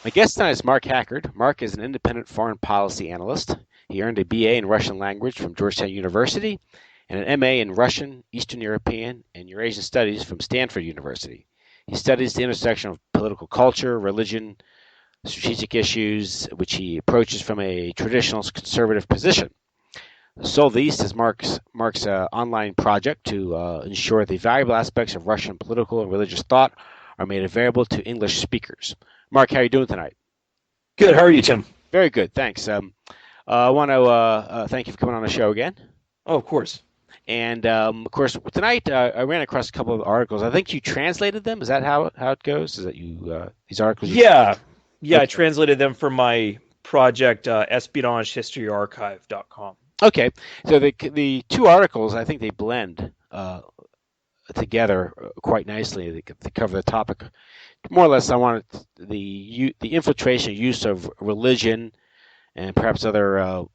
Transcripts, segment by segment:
My guest tonight is Mark Hackard. Mark is an independent foreign policy analyst. He earned a BA in Russian language from Georgetown University and an MA in Russian, Eastern European, and Eurasian Studies from Stanford University. He studies the intersection of political culture, religion, strategic issues, which he approaches from a traditional conservative position. Soul the East is Mark's online project to ensure the valuable aspects of Russian political and religious thought are made available to English speakers. Mark, how are you doing tonight? Good. How are you, Tim? Very good, thanks. I want to thank you for coming on the show again. Oh, of course. And of course, tonight I ran across a couple of articles. I think you translated them. Is that how it goes? Is that you these articles? Yeah. Yeah, I Okay. translated them for my project, espionagehistoryarchive.com. Okay. So the two articles, I think they blend together quite nicely. They cover the topic more or less. I wanted the infiltration use of religion and perhaps other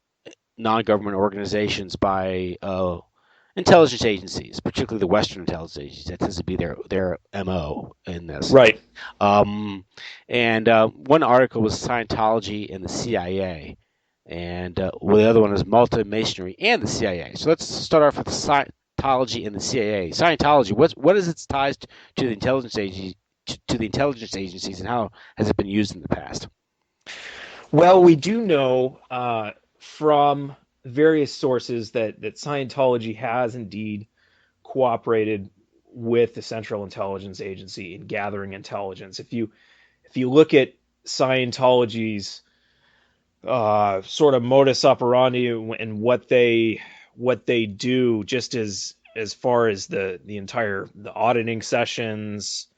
non-government organizations by intelligence agencies, particularly the Western intelligence agencies. That tends to be their MO in this. Right. And one article was Scientology and the CIA, and well, the other one is Malta, Masonry, and the CIA. So let's start off with the Scientology and the CIA. Scientology, what is its ties to the intelligence agency, to the intelligence agencies, and how has it been used in the past? Well, we do know from various sources that Scientology has indeed cooperated with the Central Intelligence Agency in gathering intelligence. If you look at Scientology's sort of modus operandi and what they do, just as far as the auditing sessions,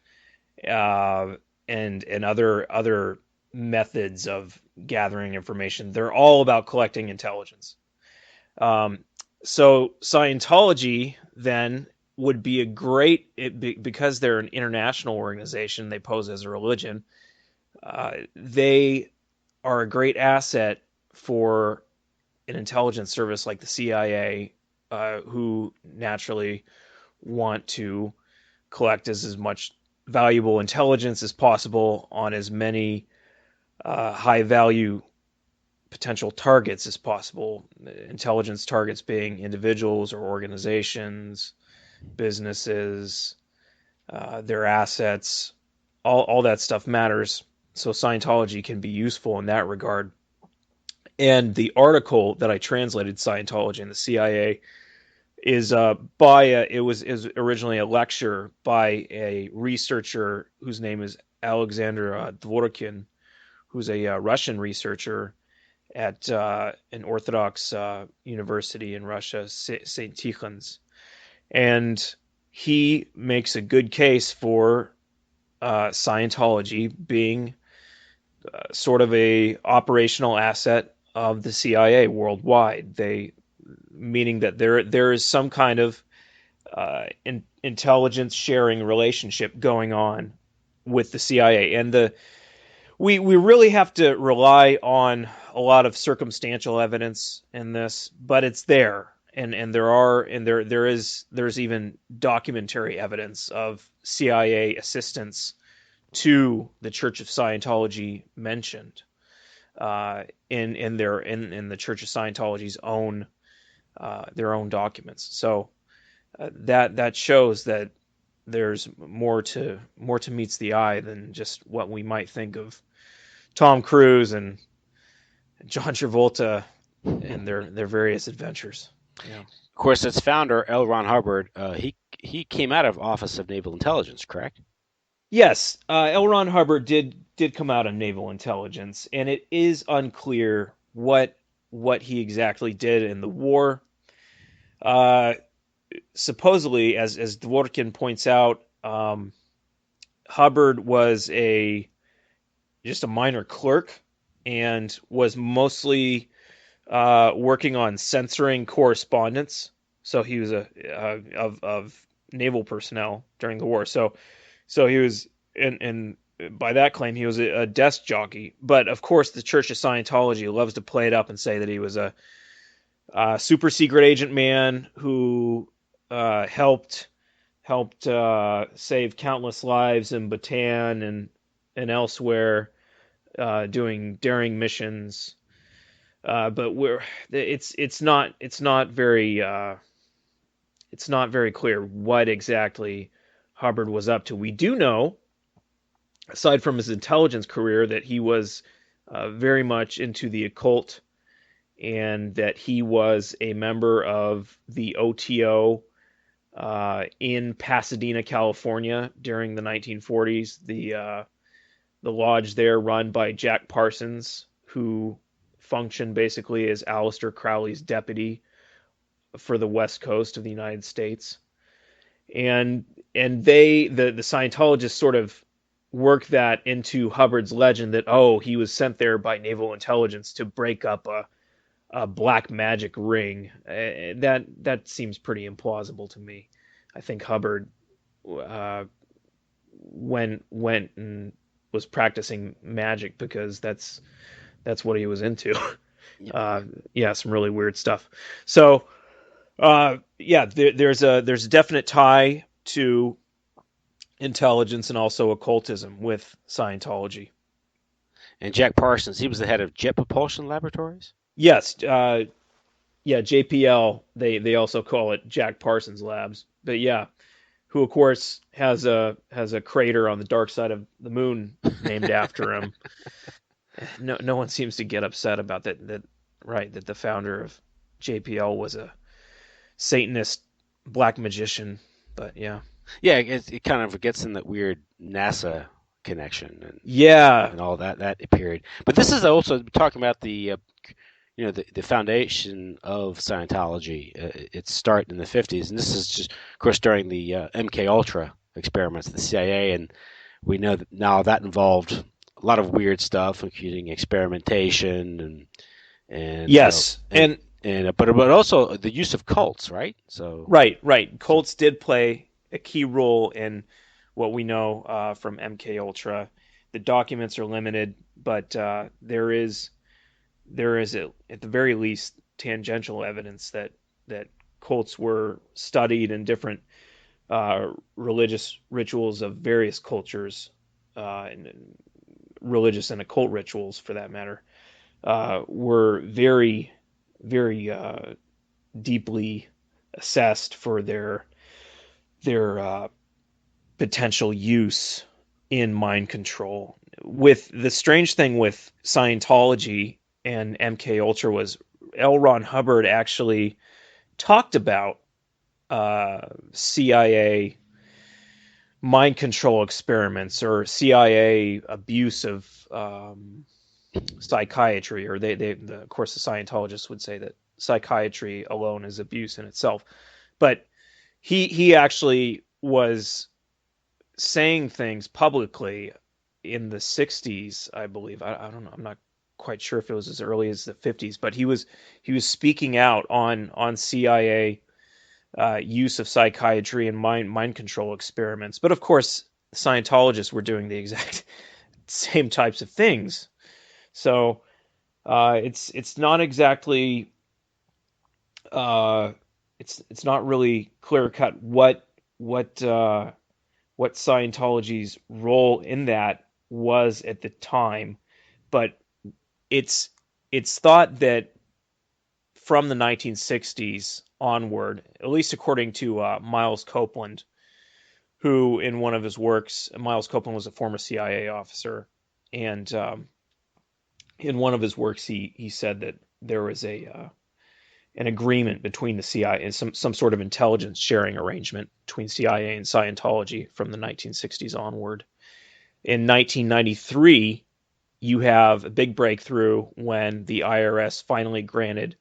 and other methods of gathering information, they're all about collecting intelligence. Um, so Scientology then would be because they're an international organization, they pose as a religion. They are a great asset for an intelligence service like the CIA, who naturally want to collect as much valuable intelligence as possible on as many high value potential targets as possible. Intelligence targets being individuals or organizations, businesses, their assets, all that stuff matters. So Scientology can be useful in that regard. And the article that I translated, Scientology and the CIA, is it was originally a lecture by a researcher whose name is Alexander Dvorkin, who's a Russian researcher at an Orthodox university in Russia, St. Tikhon's, and he makes a good case for Scientology being sort of a operational asset of the CIA worldwide. Meaning that there is some kind of intelligence sharing relationship going on with the CIA, and we really have to rely on a lot of circumstantial evidence in this, but it's there, and there's even documentary evidence of CIA assistance to the Church of Scientology mentioned in the Church of Scientology's own their own documents. So that shows that there's more to meets the eye than just what we might think of Tom Cruise and John Travolta and their various adventures. Yeah. Of course, its founder, L. Ron Hubbard, he came out of Office of Naval Intelligence, correct? Yes, L. Ron Hubbard did come out of naval intelligence, and it is unclear what he exactly did in the war. Uh, Supposedly, as Dworkin points out, Hubbard was a just a minor clerk and was mostly working on censoring correspondence. So he was of naval personnel during the war. So he was, and by that claim, he was a desk jockey. But of course, the Church of Scientology loves to play it up and say that he was a super secret agent man who helped save countless lives in Bhutan and elsewhere, doing daring missions. But it's not very clear what exactly Hubbard was up to. We do know, aside from his intelligence career, that he was very much into the occult, and that he was a member of the OTO in Pasadena, California during the 1940s. The lodge there run by Jack Parsons, who functioned basically as Aleister Crowley's deputy for the West Coast of the United States. And the Scientologists sort of work that into Hubbard's legend that, oh, he was sent there by naval intelligence to break up a black magic ring. That seems pretty implausible to me. I think Hubbard went and was practicing magic because that's what he was into. Yeah, some really weird stuff. So there's a definite tie to intelligence and also occultism with Scientology. And Jack Parsons, he was the head of Jet Propulsion Laboratories. Yes, JPL. They also call it Jack Parsons Labs. But yeah, who of course has a crater on the dark side of the moon named after him. No one seems to get upset about that. That the founder of JPL was a Satanist black magician. But yeah. Yeah, it kind of gets in that weird NASA connection Yeah. and all that period. But this is also talking about the the foundation of Scientology. Its start in the 50s, and this is just, of course, during the MK Ultra experiments, the CIA, and we know that now that involved a lot of weird stuff, including experimentation and Yes, but also the use of cults, right? So right. Cults did play a key role in what we know from MK Ultra. The documents are limited, but there is at the very least tangential evidence that cults were studied in different religious rituals of various cultures, and religious and occult rituals, for that matter, were very, very deeply assessed for their potential use in mind control. With the strange thing with Scientology and MK Ultra was L. Ron Hubbard actually talked about CIA mind control experiments or CIA abuse of psychiatry, or of course the Scientologists would say that psychiatry alone is abuse in itself. But he actually was saying things publicly in the 60s, I believe. I don't know. I'm not quite sure if it was as early as the 50s, but he was speaking out on CIA use of psychiatry and mind control experiments. But of course, Scientologists were doing the exact same types of things. So it's not exactly it's not really clear cut what Scientology's role in that was at the time, but it's thought that from the 1960s onward, at least according to Miles Copeland, who in one of his works, Miles Copeland was a former CIA officer, and in one of his works he said that there was an agreement between the CIA and some sort of intelligence sharing arrangement between CIA and Scientology from the 1960s onward. In 1993, you have a big breakthrough when the IRS finally granted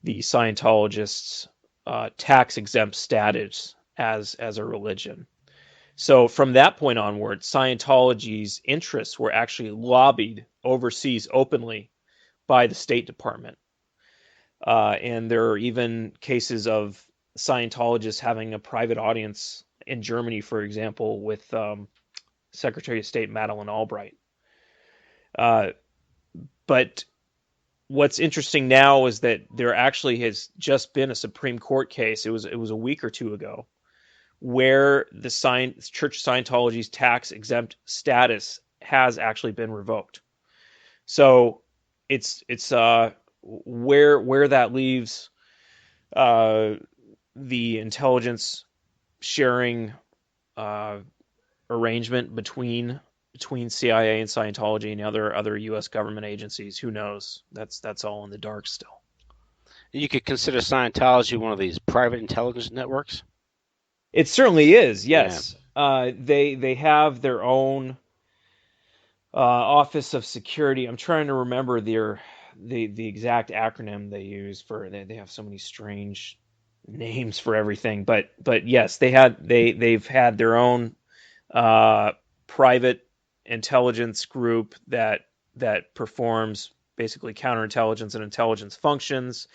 the Scientologists tax-exempt status as a religion. So from that point onward, Scientology's interests were actually lobbied overseas openly by the State Department. And there are even cases of Scientologists having a private audience in Germany, for example, with Secretary of State Madeleine Albright. But what's interesting now is that there actually has just been a Supreme Court case. It was a week or two ago, where the Church of Scientology's tax exempt status has actually been revoked. So it's where that leaves uh, the intelligence sharing uh, arrangement between CIA and Scientology and other U.S. government agencies. Who knows? That's all in the dark still. You could consider Scientology one of these private intelligence networks. It certainly is. Yeah. Yes, they have their own Office of Security. I'm trying to remember the exact acronym they use for they have so many strange names for everything. But yes, they've had their own uh, private intelligence group that performs basically counterintelligence and intelligence functions,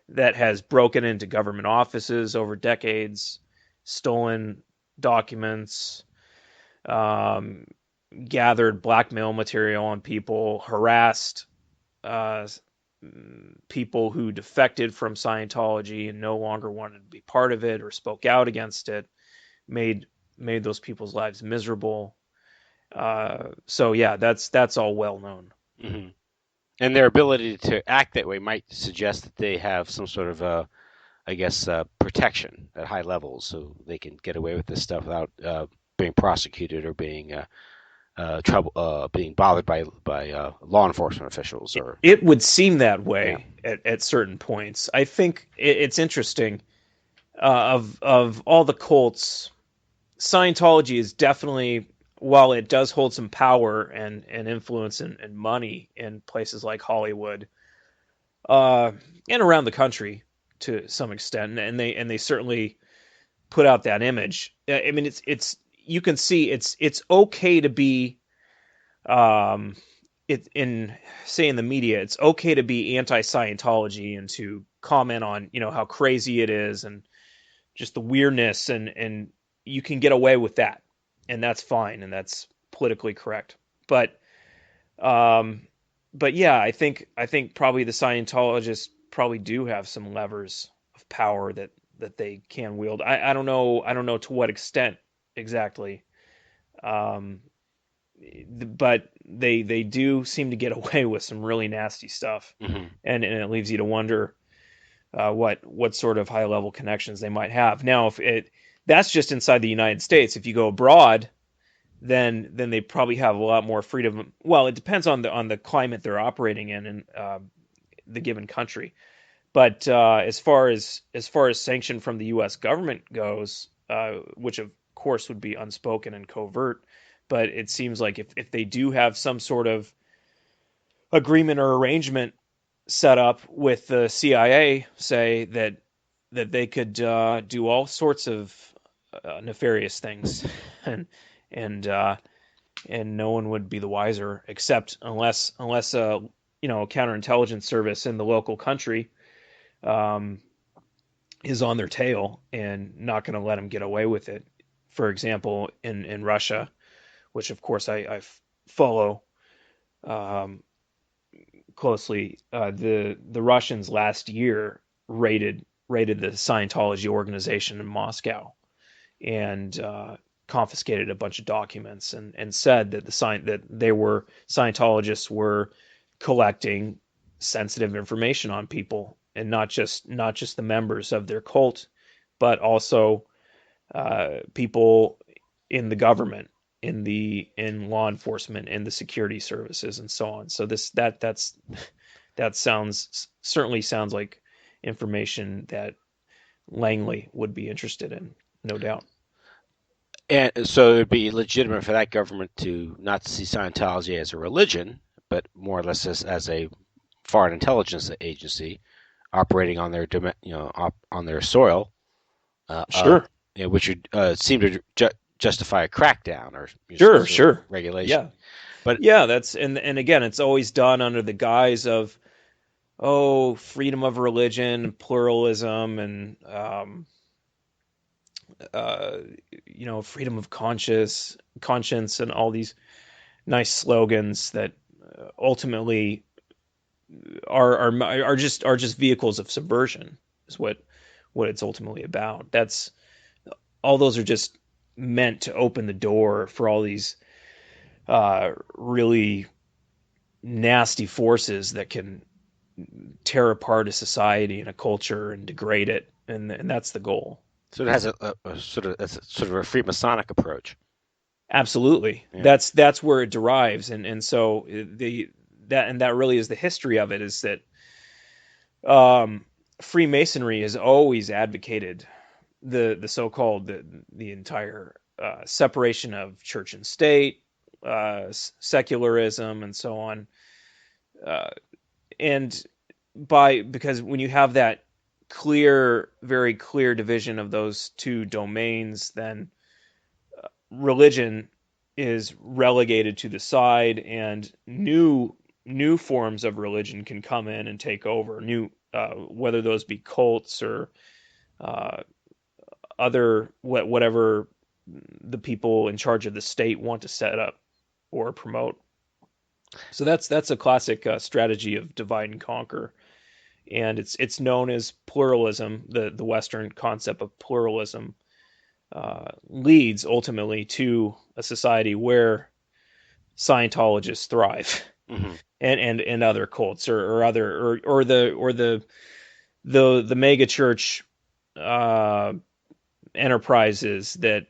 that has broken into government offices over decades, stolen documents, um, gathered blackmail material on people, harassed uh, people who defected from Scientology and no longer wanted to be part of it or spoke out against it, made made those people's lives miserable. So yeah, that's all well known. Hmm. And their ability to act that way might suggest that they have some sort of, I guess, protection at high levels, so they can get away with this stuff without being prosecuted or being bothered by law enforcement officials. Or It would seem that yeah, way at certain points. I think it's interesting. Of all the cults, Scientology is definitely, while it does hold some power and influence and money in places like Hollywood, uh, and around the country to some extent, and they certainly put out that image. I mean, it's you can see it's okay to be um, it in say in the media, it's okay to be anti-Scientology and to comment on how crazy it is and just the weirdness, and you can get away with that, and that's fine, and that's politically correct. But um, but yeah, I think probably the Scientologists probably do have some levers of power that they can wield. I don't know to what extent exactly. Um, but they do seem to get away with some really nasty stuff, hmm, and it leaves you to wonder what sort of high level connections they might have. Now, if it that's just inside the United States. If you go abroad, then they probably have a lot more freedom. Well, it depends on the climate they're operating in and the given country. But as far as sanction from the U.S. government goes, which of course would be unspoken and covert, but it seems like if they do have some sort of agreement or arrangement set up with the CIA, say that they could do all sorts of nefarious things, and and uh, and no one would be the wiser, except unless a counterintelligence service in the local country um, is on their tail and not going to let them get away with it. For example, in Russia, which of course I follow um, closely, the Russians last year raided the Scientology organization in Moscow and confiscated a bunch of documents and said that that they were Scientologists were collecting sensitive information on people, and not just the members of their cult, but also people in the government, in law enforcement, in the security services, and so on. So that certainly sounds like information that Langley would be interested in, no doubt. and so it'd be legitimate for that government to not see Scientology as a religion, but more or less as a foreign intelligence agency operating on their on their soil, uh, uh, Sure, which would seem to justify a crackdown or some sure, sort of sure. regulation. Yeah, But yeah. And again, it's always done under the guise of, oh, freedom of religion, pluralism, and uh, freedom of conscience, and all these nice slogans that ultimately are just vehicles of subversion. Is what it's ultimately about. That's all. Those are just meant to open the door for all these really nasty forces that can tear apart a society and a culture and degrade it, and that's the goal. So it has a sort of that's sort of a Freemasonic approach. Absolutely, Yeah. that's where it derives, and so the that really is the history of it. Is that um, Freemasonry has always advocated the so-called the entire separation of church and state, secularism, and so on. Uh, and because when you have that very clear division of those two domains, then religion is relegated to the side, and new forms of religion can come in and take over. New whether those be cults or uh, other whatever the people in charge of the state want to set up or promote. So that's a classic strategy of divide and conquer, and it's known as pluralism. The Western concept of pluralism leads ultimately to a society where Scientologists thrive, Hmm. and other cults or other or the mega church uh, enterprises that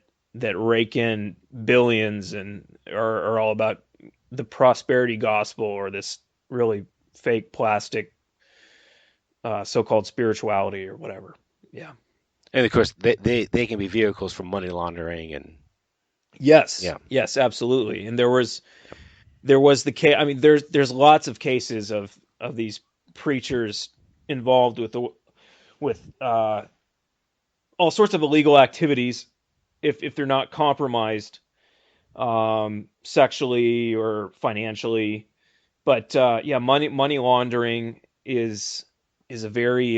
rake in billions and are all about the prosperity gospel or this really fake plastic so-called spirituality or whatever. Yeah. And of course, they can be vehicles for money laundering and Yes. yeah. Yes. Absolutely. And there was the case. I mean, there's lots of cases of these preachers involved with all sorts of illegal activities if they're not compromised sexually or financially. But yeah, money laundering is a very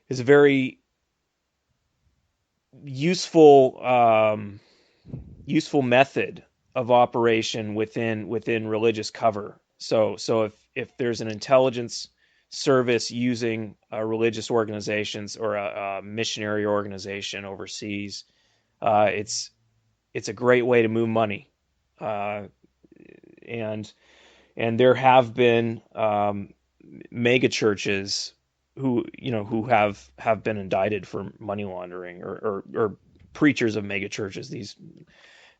is a very useful useful method of operation within religious cover. So if there's an intelligence service using religious organizations or a missionary organization overseas, it's a great way to move money, uh, and there have been mega churches who have been indicted for money laundering, or preachers of mega churches, these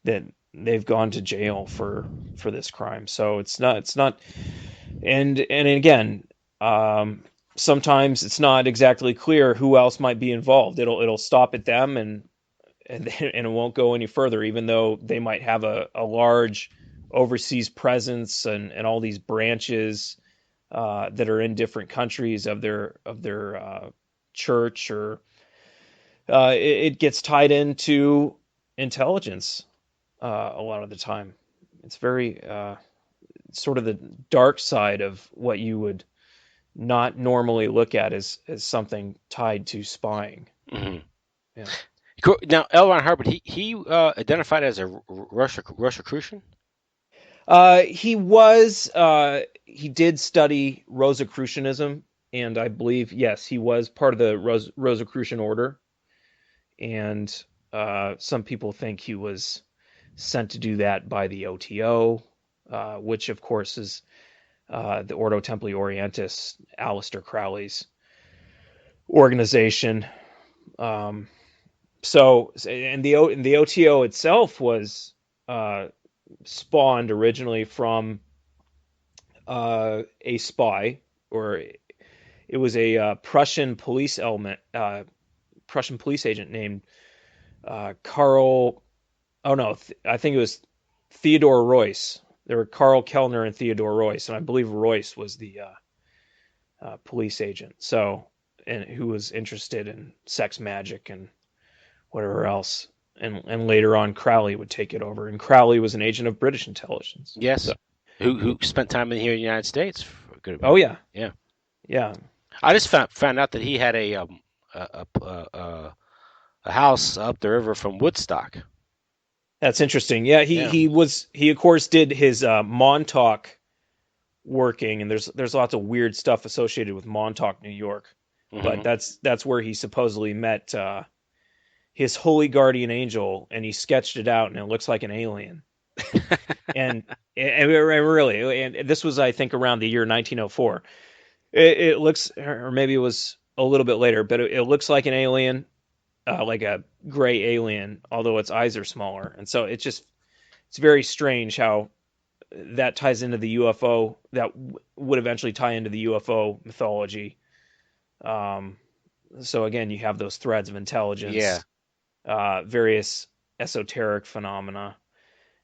that they've gone to jail for this crime. So it's not and again, um, sometimes it's not exactly clear who else might be involved. It'll stop at them, and it won't go any further, even though they might have a large overseas presence and all these branches that are in different countries of their church, or it gets tied into intelligence a lot of the time. It's very sort of the dark side of what you would not normally look at as something tied to spying. Hmm. Yeah. Cool. Now, L. Ron Hubbard, he identified as a Rosicrucian. He did study Rosicrucianism, and I believe, yes, he was part of the Rosicrucian order. And some people think he was sent to do that by the OTO, which of course is the Ordo Templi Orientis, Aleister Crowley's organization. Um, and the OTO itself was uh, spawned originally from a spy, or it was a Prussian police agent named Karl. Oh no, I think it was Theodore Royce. There were Karl Kellner and Theodore Royce, and I believe Royce was the police agent. So, and who was interested in sex magic and whatever else. And later on, Crowley would take it over, and Crowley was an agent of British intelligence. So, Yes. Who spent time in here in the United States for a good oh bit. yeah, Yeah. yeah, I just found out that he had a house up the river from Woodstock. that's interesting. Yeah, he Yeah. he was he of course did his Montauk working, and there's lots of weird stuff associated with Montauk, New York. But Hmm. that's where he supposedly met his holy guardian angel, and he sketched it out, and it looks like an alien. And really, and this was, I think, around the year 1904. It looks, or maybe it was a little bit later, but it looks like an alien, like a gray alien, although its eyes are smaller. And so it's very strange how that ties into the UFO, that would eventually tie into the UFO mythology. Um, so again, you have those threads of Yeah. intelligence, various esoteric phenomena,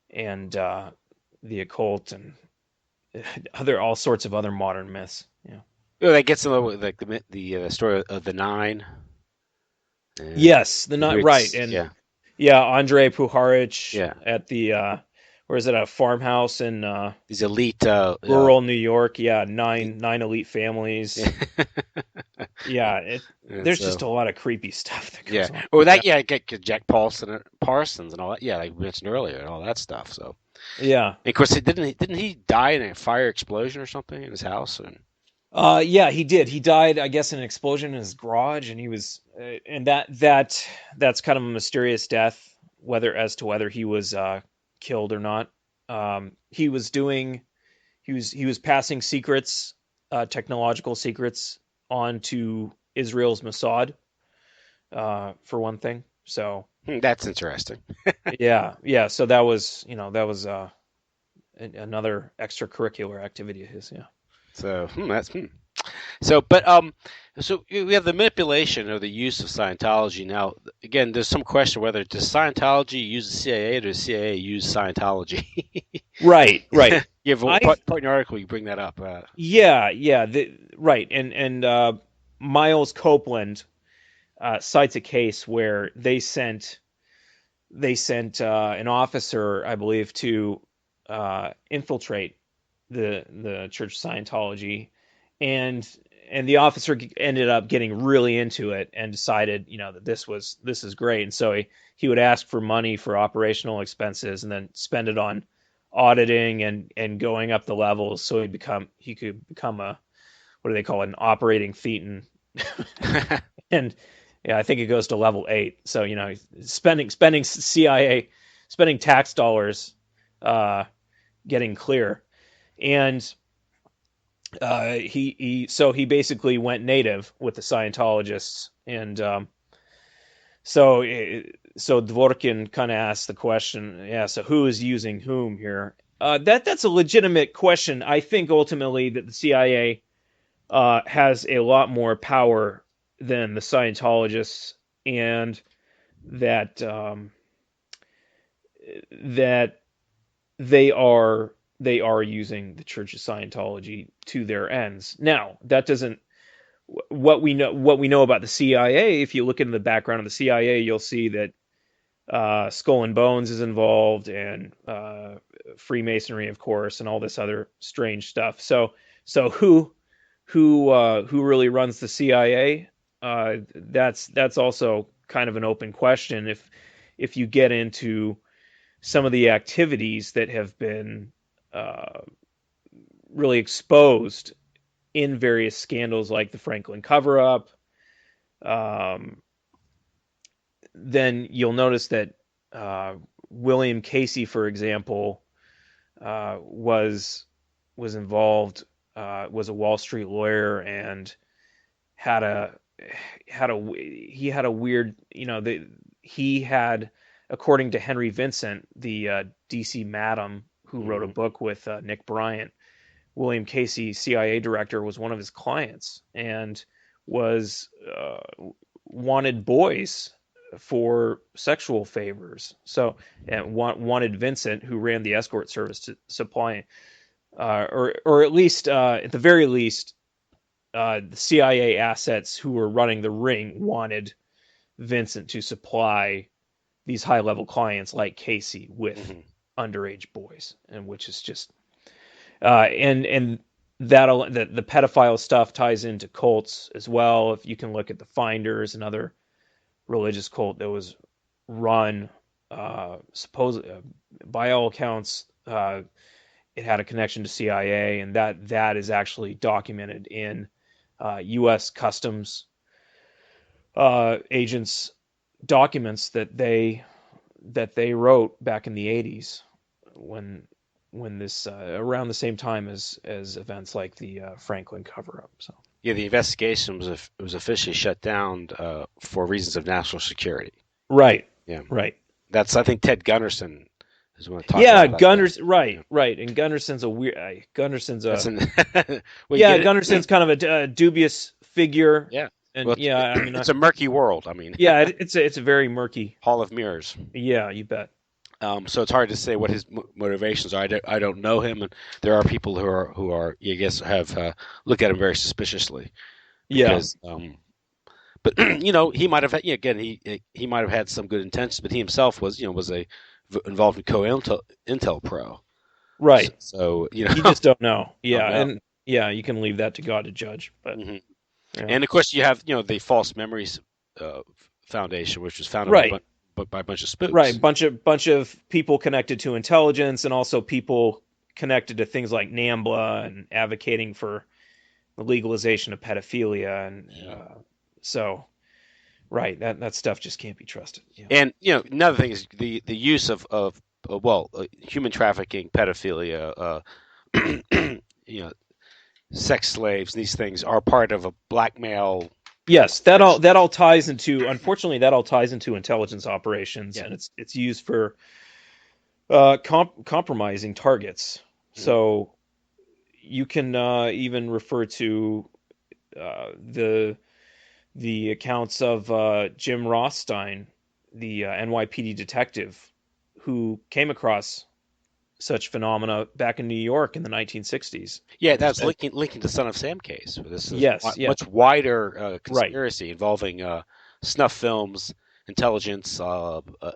and the occult, and all sorts of other modern myths. Yeah. Well, that gets them like the story of the nine. And Yes, the not right, it's and yeah, yeah, Andrei Puharich yeah. at the where is it, a farmhouse in These elite, rural New York? Yeah, the, nine elite yeah. families. Yeah, And there's just so a lot of creepy stuff that yeah, goes on or with that that. yeah, get Jack Parsons and all that. Yeah, like we mentioned earlier, and all that stuff. So, Yeah. and of course, didn't he die in a fire explosion or something in his house? And Yeah, he did. He died, I guess, in an explosion in his garage, and he was, and that's kind of a mysterious death, whether he was killed or not. He was doing, he was passing secrets, technological secrets, on to Israel's Mossad, for one thing. So that's interesting. yeah, yeah. So that was, that was another extracurricular activity of his. Yeah. So that's so, but so we have the manipulation or the use of Scientology. Now, again, there's some question whether does Scientology use the CIA or does the CIA use Scientology? Right, right. You have I part in your article. You bring that up. Yeah, yeah, right. And Miles Copeland cites a case where they sent an officer, I believe, to infiltrate the Church of Scientology, and the officer ended up getting really into it and decided, that this is great, and so he would ask for money for operational expenses and then spend it on auditing and going up the levels, so he could become a, what do they call it, an operating thetan. And yeah, I think it goes to level 8. So spending CIA, spending tax dollars, uh, getting clear, and he basically went native with the Scientologists, and so Dvorkin kind of asked the question, yeah, so who is using whom here? That's a legitimate question. I think ultimately that the CIA has a lot more power than the Scientologists, and that that they are using the Church of Scientology to their ends. Now, that doesn't, what we know about the CIA. If you look into the background of the CIA, you'll see that Skull and Bones is involved, and Freemasonry, of course, and all this other strange stuff. So who really runs the CIA? That's also kind of an open question. If you get into some of the activities that have been uh, really exposed in various scandals, like the Franklin cover-up, um, then you'll notice that William Casey, for example, was involved, was a Wall Street lawyer, and had a he had a weird, he had, according to Henry Vincent, the DC Madam, who wrote a Mhm. book with Nick Bryant. William Casey, CIA director, was one of his clients, and was wanted boys for sexual favors. So, and wanted Vincent, who ran the escort service, to supply, or at least, at the very least, the CIA assets who were running the ring wanted Vincent to supply these high level clients like Casey with Mhm. underage boys, and which is just, and that the pedophile stuff ties into cults as well. If you can look at the Finders, another religious cult that was run, supposed, by all accounts, it had a connection to CIA, and that is actually documented in U.S. Customs agents' documents that they wrote back in the 80s. when this around the same time as events like the Franklin cover up. So Yeah, the investigation was officially shut down for reasons of national security. right, Yeah, right. that's I think Ted Gunderson is going to talk a lot Yeah, about that. Gunners. Yeah, Right, right. And Gunderson's a weird. Gunderson's that's a an well, you yeah. get Gunderson's it. kind of a dubious figure, Yeah, and well, yeah. I mean, it's a murky world. I mean, yeah. It's a very murky. Hall of Mirrors. Yeah, you bet. So it's hard to say what his motivations are. I don't know him, and there are people who are I guess have look at him very suspiciously Yeah, because but he might have had, again he might have had some good intentions, but he himself was a involved in Intel Pro. right. So You just don't know. don't Yeah, know. and yeah, you can leave that to God to judge. But Hmm. yeah, And of course you have the False Memories uh, Foundation, which was founded by right, by a bunch of right. spooks. Bunch of people connected to intelligence, and also people connected to things like NAMBLA and advocating for the legalization of pedophilia, and so right, that stuff just can't be trusted. Yeah. And another thing is the use of human trafficking, pedophilia, you know, sex slaves. These things are part of a blackmail Yes, operation. that all ties into, unfortunately, that all ties into intelligence operations, Yeah. and it's used for compromising targets. Mhm. So you can even refer to the accounts of Jim Rothstein, the NYPD detective, who came across such phenomena back in New York in the 1960s, Yeah, who that's said, linking to Son of Sam case. This is yes, yes, much wider right, conspiracy involving snuff films, intelligence,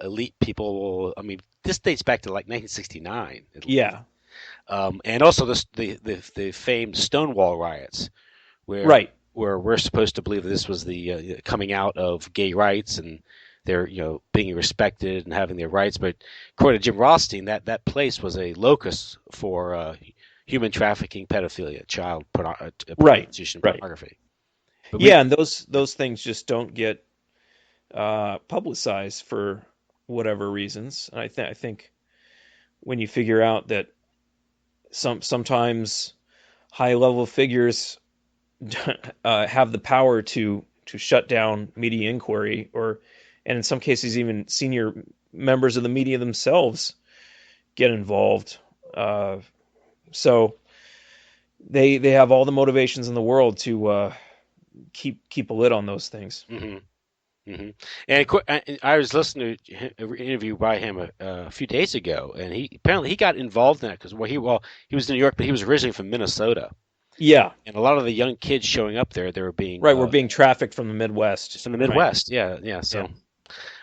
elite people. I mean, this dates back to like 1969 at least. yeah, And also the famed Stonewall riots, where right, we're supposed to believe that this was the coming out of gay rights and they're being respected and having their rights. But according to Jim Rothstein, that place was a locus for human trafficking, pedophilia, right, prostitution, right. pornography. But we Yeah, and those things just don't get publicized for whatever reasons. And I think when you figure out that sometimes high level figures have the power to shut down media inquiry, or and in some cases even senior members of the media themselves get involved. Uh, so they have all the motivations in the world to keep a lid on those things. hmm hmm And I was listening to an interview by him a few days ago, and he apparently he got involved in that because he was in New York, but he was originally from Minnesota. Yeah, And a lot of the young kids showing up there, they were being right. We're being trafficked from the Midwest. from the Right. Midwest. Yeah, yeah. Yeah.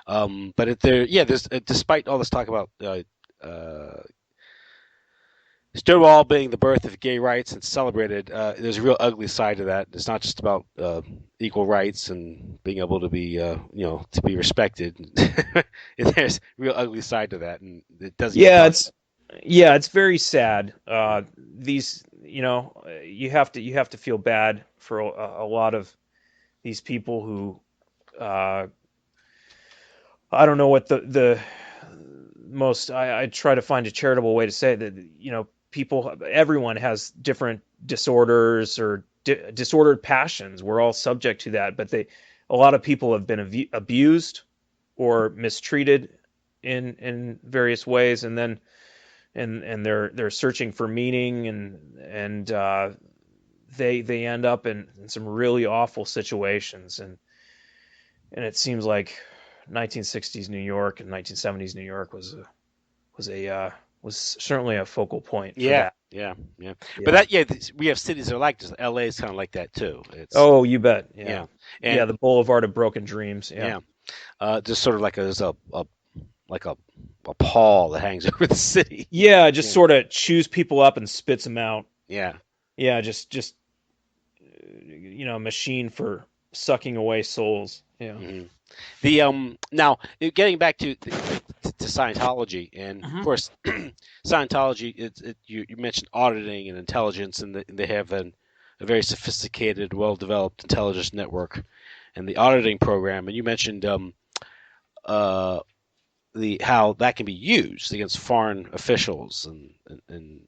So, but there's despite all this talk about Stonewall being the birth of gay rights and celebrated, there's a real ugly side to that. It's not just about equal rights and being able to be, to be respected. There's a real ugly side to that, and it doesn't get Yeah, talked it's yeah, it's very sad. These, you have to feel bad for a lot of these people who, uh, I don't know what the most. I try to find a charitable way to say that. Everyone has different disorders or disordered passions. We're all subject to that, but a lot of people have been abused or mistreated in various ways, and then and they're searching for meaning, and they end up in some really awful situations, and it seems like 1960s New York and 1970s New York was a was certainly a focal point for Yeah, that. yeah, yeah. But Yeah. we have cities that are like this. LA is kind of like that too. It's Oh, you bet. Yeah. yeah, Yeah, and the Boulevard of Broken Dreams. Yeah. yeah, just sort of like there's a like a pall that hangs over the city. Yeah, just Yeah, sort of chews people up and spits them out. yeah. Yeah, just machine for sucking away souls. Yeah. Hmm. The now getting back to Scientology, and of Mhm. course Scientology. You mentioned auditing and intelligence, and they have a very sophisticated, well-developed intelligence network, and the auditing program. And you mentioned uh, the how that can be used against foreign officials and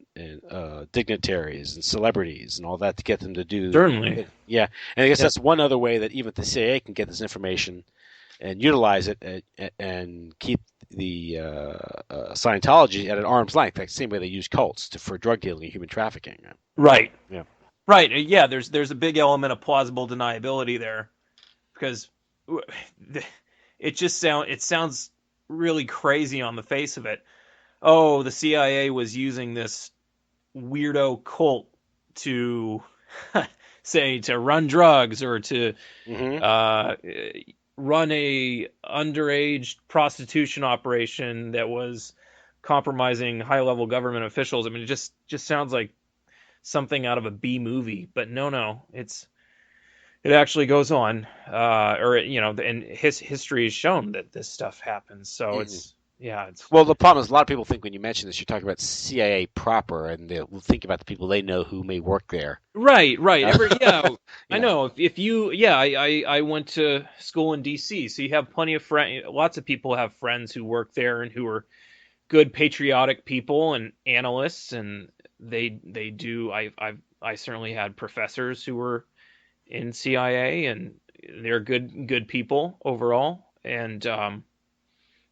dignitaries and celebrities and all that to get them to do. Certainly. Yeah, and I guess Yeah. that's one other way that even the CIA can get this information and utilize it and keep the Scientology at an arm's length, like the same way they use cults for drug dealing and human trafficking. Right. Yeah. Right. Yeah. There's a big element of plausible deniability there because it sounds really crazy on the face of it. Oh, the CIA was using this weirdo cult to say to run drugs or to Mm-hmm. uh, run a underage prostitution operation that was compromising high level government officials. I mean, it just sounds like something out of a B movie. But no, it actually goes on, or and history has shown that this stuff happens. So Mm-hmm. it's yeah, it's Well, the problem is a lot of people think when you mention this, you're talking about CIA proper, and they'll think about the people they know who may work there. right. I Yeah. know. If you, yeah, I went to school in D.C., so you have plenty of friends. Lots of people have friends who work there and who are good, patriotic people and analysts, and they do. I certainly had professors who were in CIA, and they're good people overall. And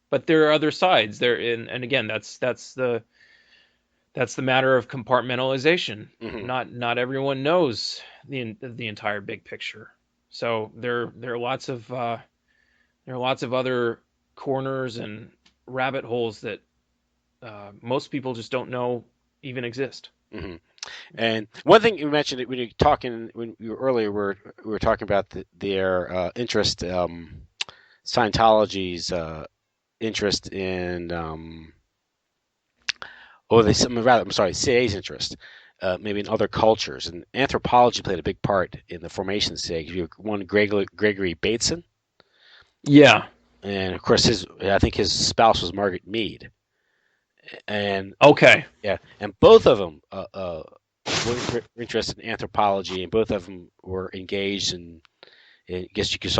but there are other sides there, and again, that's the matter of compartmentalization. Hmm. Not everyone knows the entire big picture. So there are lots of other corners and rabbit holes that most people just don't know even exist. Hmm. And one thing you mentioned when you're talking when you were earlier, we were talking about their interest, Scientology's interest in, or they rather, I'm sorry, CIA's interest, maybe in other cultures, and anthropology played a big part in the formation of the CIA. You have one Gregory Bateson, Yeah. and of course I think his spouse was Margaret Mead, and Okay. yeah, and both of them were interested in anthropology, and both of them were engaged in, I guess you could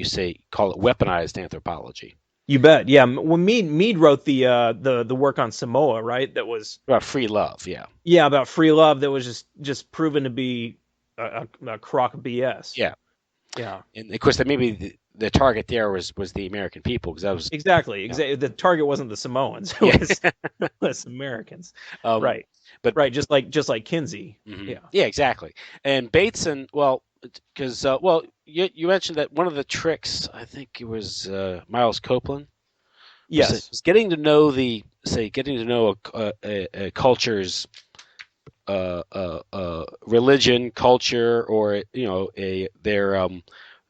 say, call it weaponized anthropology. You bet. Yeah. Well, Mead wrote the work on Samoa, right? That was About free love, yeah, yeah about free love. That was just proven to be a crock of BS. yeah, Yeah. and of course that maybe the target there was the American people, because that was, Exactly. you know, Exactly. The target wasn't the Samoans. yeah. It was Americans. um, Right. but Right. Just like Kinsey. mhm. Yeah. Yeah, exactly. And Bateson, well, because well, you mentioned that one of the tricks, I think it was Miles Copeland, Yes. was getting to know getting to know a culture's religion, culture, or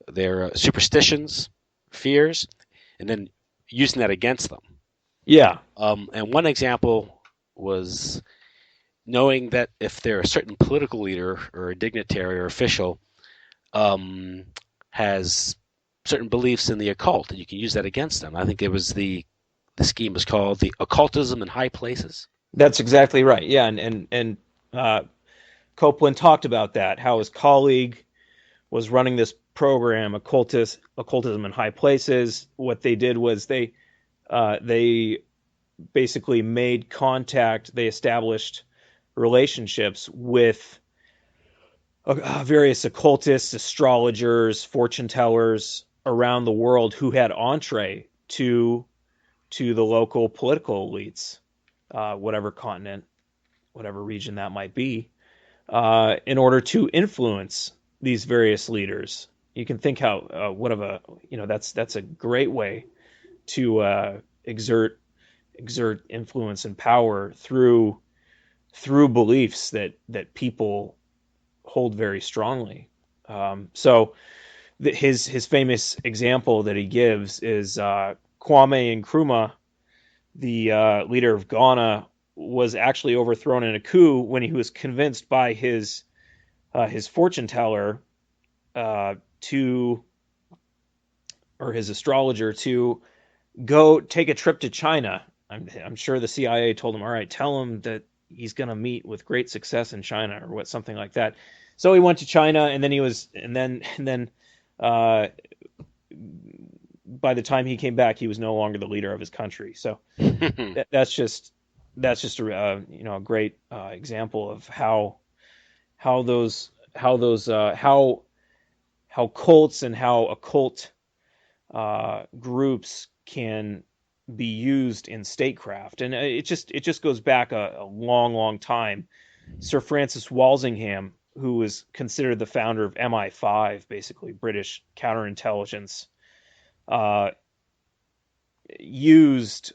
their superstitions, fears, and then using that against them. Yeah. And one example was knowing that if they're a certain political leader or a dignitary or official um, has certain beliefs in the occult, and you can use that against them. I think it was the scheme was called the occultism in high places. That's exactly right. Yeah. And uh, Copeland talked about that. How his colleague was running this program, occultism in high places. What they did was they basically made contact. They established relationships with various occultists, astrologers, fortune tellers around the world who had entree to the local political elites, whatever continent, whatever region that might be, in order to influence these various leaders. You can think how what of a that's a great way to exert influence and power through beliefs that people hold very strongly. So his famous example that he gives is Kwame Nkrumah, the leader of Ghana, was actually overthrown in a coup when he was convinced by his fortune teller to or his astrologer to go take a trip to China. I'm sure the CIA told him, all right, tell him that he's going to meet with great success in China or what, something like that. So he went to China, and then he was, and then uh, by the time he came back, he was no longer the leader of his country. So that's just a a great example of how those how cults and how occult groups can be used in statecraft, and it just goes back a long time. Sir Francis Walsingham, who was considered the founder of MI5, basically British counterintelligence, uh, used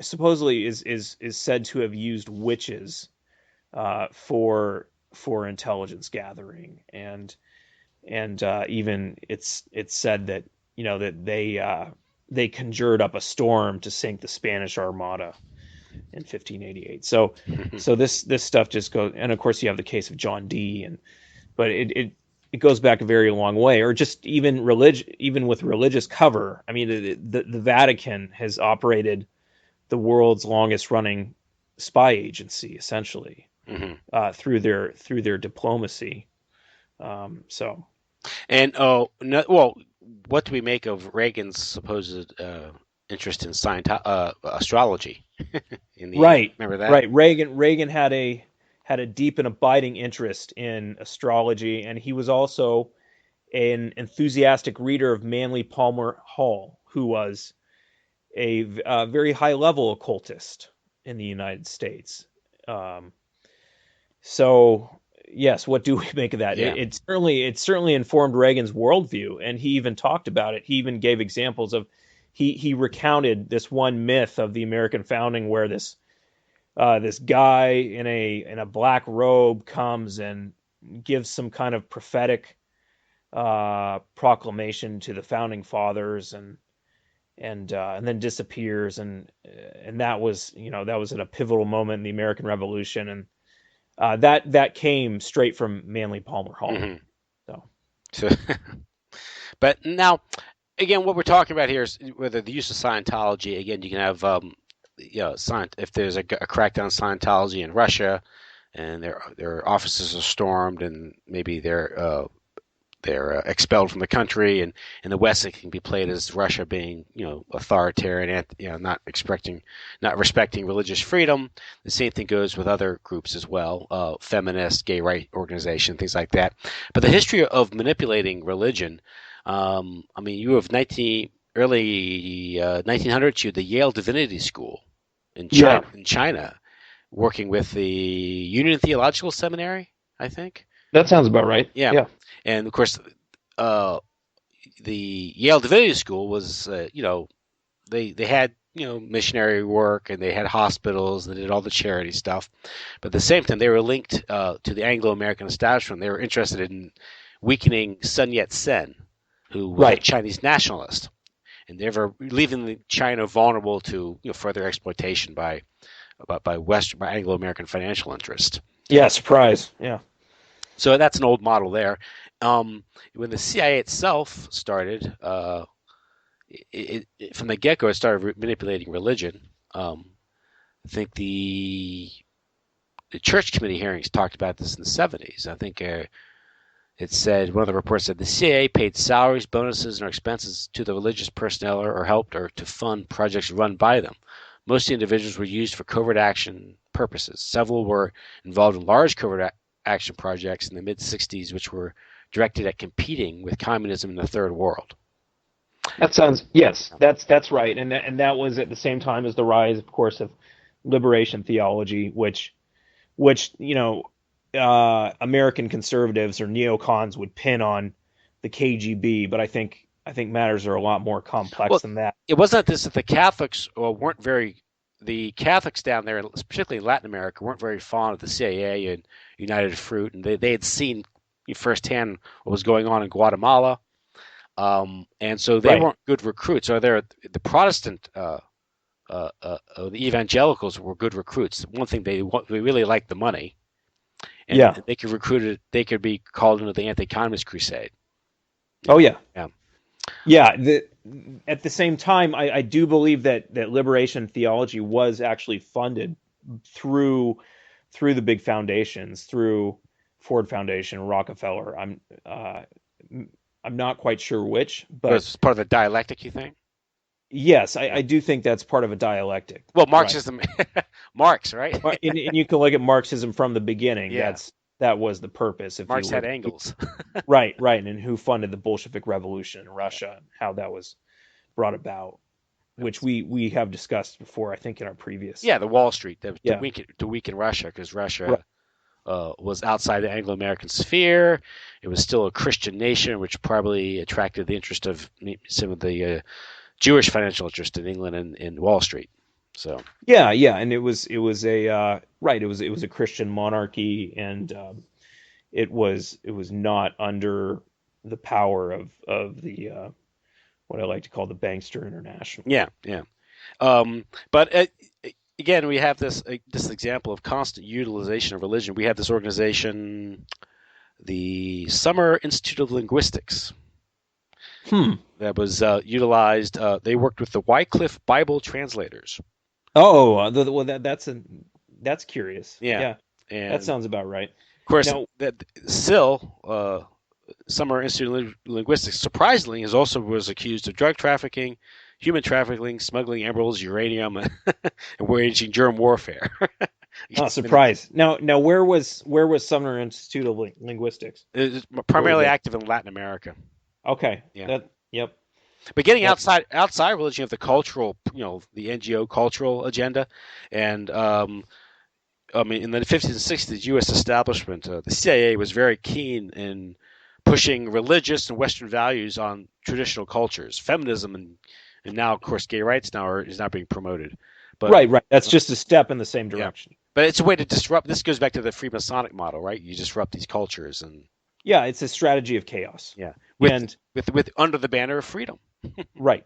supposedly is said to have used witches for intelligence gathering, and even it's said that that they conjured up a storm to sink the Spanish Armada in 1588. So this stuff just goes, and of course you have the case of John Dee, but it goes back a very long way, or just even with religious cover. I mean, the Vatican has operated the world's longest running spy agency, essentially, through their diplomacy. So And oh, no, well, what do we make of Reagan's supposed interest in astrology? right, Remember that? right. Reagan had a deep and abiding interest in astrology, and he was also an enthusiastic reader of Manly Palmer Hall, who was a very high level occultist in the United States. Um, so yes, what do we make of that? Yeah. It certainly informed Reagan's worldview, and he even talked about it. He even gave examples of he recounted this one myth of the American founding where this guy in a black robe comes and gives some kind of prophetic proclamation to the founding fathers, and then disappears, and that was at a pivotal moment in the American Revolution, and that came straight from Manly Palmer Hall. Hmm. So So, but now, again, what we're talking about here is whether the use of Scientology. Again, you can have, if there's a crackdown on Scientology in Russia, and their offices are stormed, and maybe they're expelled from the country, and in the West it can be played as Russia being authoritarian and not respecting religious freedom. The same thing goes with other groups as well, feminist, gay right organization, things like that. But the history of manipulating religion, I mean, you have early 1900s, you had the Yale Divinity School in yeah, China, working with the Union Theological Seminary, I think. that sounds about right. Yeah, Yeah, and of course, uh, the Yale Divinity School was, they had missionary work, and they had hospitals, and they did all the charity stuff. But at the same time, they were linked to the Anglo-American establishment. They were interested in weakening Sun Yat-sen, who was a right. Chinese nationalist, and they were leaving China vulnerable to further exploitation by Anglo-American financial interest. Yeah, surprise. Yeah, So that's an old model there. When the CIA itself started, from the get-go, it started manipulating religion. I think the church committee hearings talked about this in the 70s. I think it said, one of the reports said, the CIA paid salaries, bonuses, and expenses to the religious personnel, or helped or to fund projects run by them. Most of the individuals were used for covert action purposes. Several were involved in large covert action projects in the mid-60s, which were directed at competing with communism in the Third World. that sounds, yes, that's right, and that was at the same time as the rise, of course, of liberation theology, which American conservatives or neocons would pin on the KGB, but I think matters are a lot more complex Well, than that. it wasn't this that the Catholics the Catholics down there, particularly in Latin America, weren't very fond of the CIA and United Fruit, and they had seen firsthand what was going on in Guatemala, and so they Right. weren't good recruits. Or the Protestant, the evangelicals were good recruits. One thing they really liked the money, and Yeah. they could recruit it. They could be called into the anti-communist crusade. Oh yeah. Yeah. Yeah. At the same time, I do believe that liberation theology was actually funded through the big foundations, through Ford Foundation, Rockefeller. Uh, I'm not quite sure which, Or but it's part of the dialectic, you think? yes, Yeah. I do think that's part of a dialectic. Well, Right. Marxism, Marx, right? And you can look at Marxism from the beginning. Yeah. That was the purpose. If you Marx had look, angles. right, right, and who funded the Bolshevik Revolution in Russia, and how that was brought about, which we have discussed before, I think, in our previous. Yeah, the Wall Street Yeah. to weaken Russia because Right. Russia was outside the Anglo-American sphere. It was still a Christian nation, which probably attracted the interest of some of the Jewish financial interest in England and Wall Street. So Yeah, yeah, and it was a right. It was a Christian monarchy, and it was not under the power of the what I like to call the Bankster International. yeah, yeah. But again, we have this example of constant utilization of religion. We have this organization, the Summer Institute of Linguistics, Hmm. that was utilized. They worked with the Wycliffe Bible translators. Oh, well, that's curious. Yeah, Yeah, that and sounds about right. of course, Now, that SIL, Summer Institute of Linguistics, surprisingly, is also was accused of drug trafficking, human trafficking, smuggling emeralds, uranium, and waging germ warfare. surprise. Now, where was Sumner Institute of Linguistics? It's Where was primarily that? active in Latin America. Okay, Yeah, yep, but getting that outside religion, you have the cultural, the NGO cultural agenda, and I mean, in the 50s and 60s, U.S. establishment, the CIA was very keen in pushing religious and Western values on traditional cultures. Feminism and now, of course, gay rights is not being promoted. But right, right. That's just a step in the same yeah, direction. but it's a way to disrupt. This goes back to the Freemasonic model, right? You disrupt these cultures, and Yeah, it's a strategy of chaos. yeah, And with under the banner of freedom. right,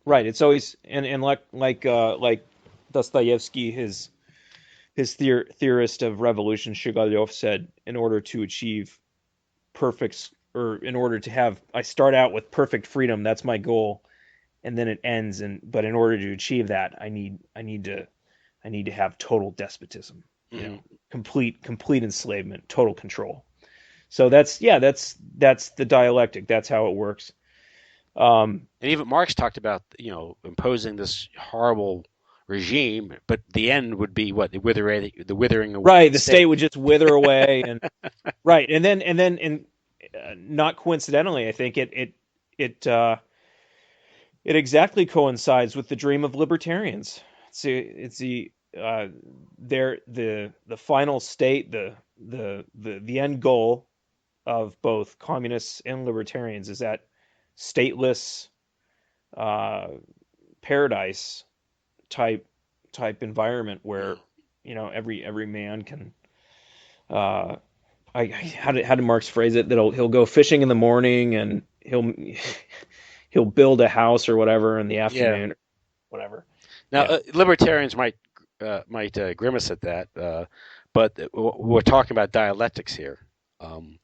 right. It's always and like Dostoevsky, his theorist of revolution, Shigalov, said, in order to achieve perfect, or in order to have, I start out with perfect freedom, that's my goal, and then it ends. And but in order to achieve that, I need to have total despotism, Hmm. complete enslavement, total control. So that's the dialectic. That's how it works. Um, And even Marx talked about imposing this horrible regime, but the end would be what the withering away of right, the the state state. would just wither away, and right, and not coincidentally, I think it it exactly coincides with the dream of libertarians. It's the final state, the end goal of both communists and libertarians is that stateless uh, paradise type environment where every man can uh, how did Marx phrase it, that he'll go fishing in the morning, and he'll build a house or whatever in the Yeah. afternoon, or whatever. Now, Yeah. libertarians might grimace at that, but we're talking about dialectics here, um,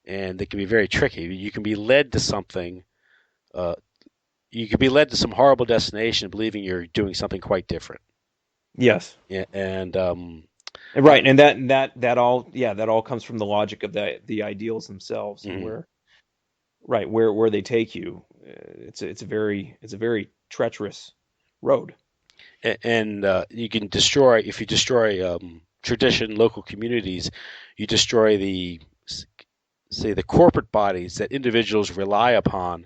and they can be very tricky. You can be led to something. Uh, you can be led to some horrible destination, believing you're doing something quite different. Yes. Yeah, and uh, Right, and that all comes from the logic of the ideals themselves, and mhm. where they take you. It's a very treacherous road. And you can destroy if you destroy tradition, local communities, you destroy the say the corporate bodies that individuals rely upon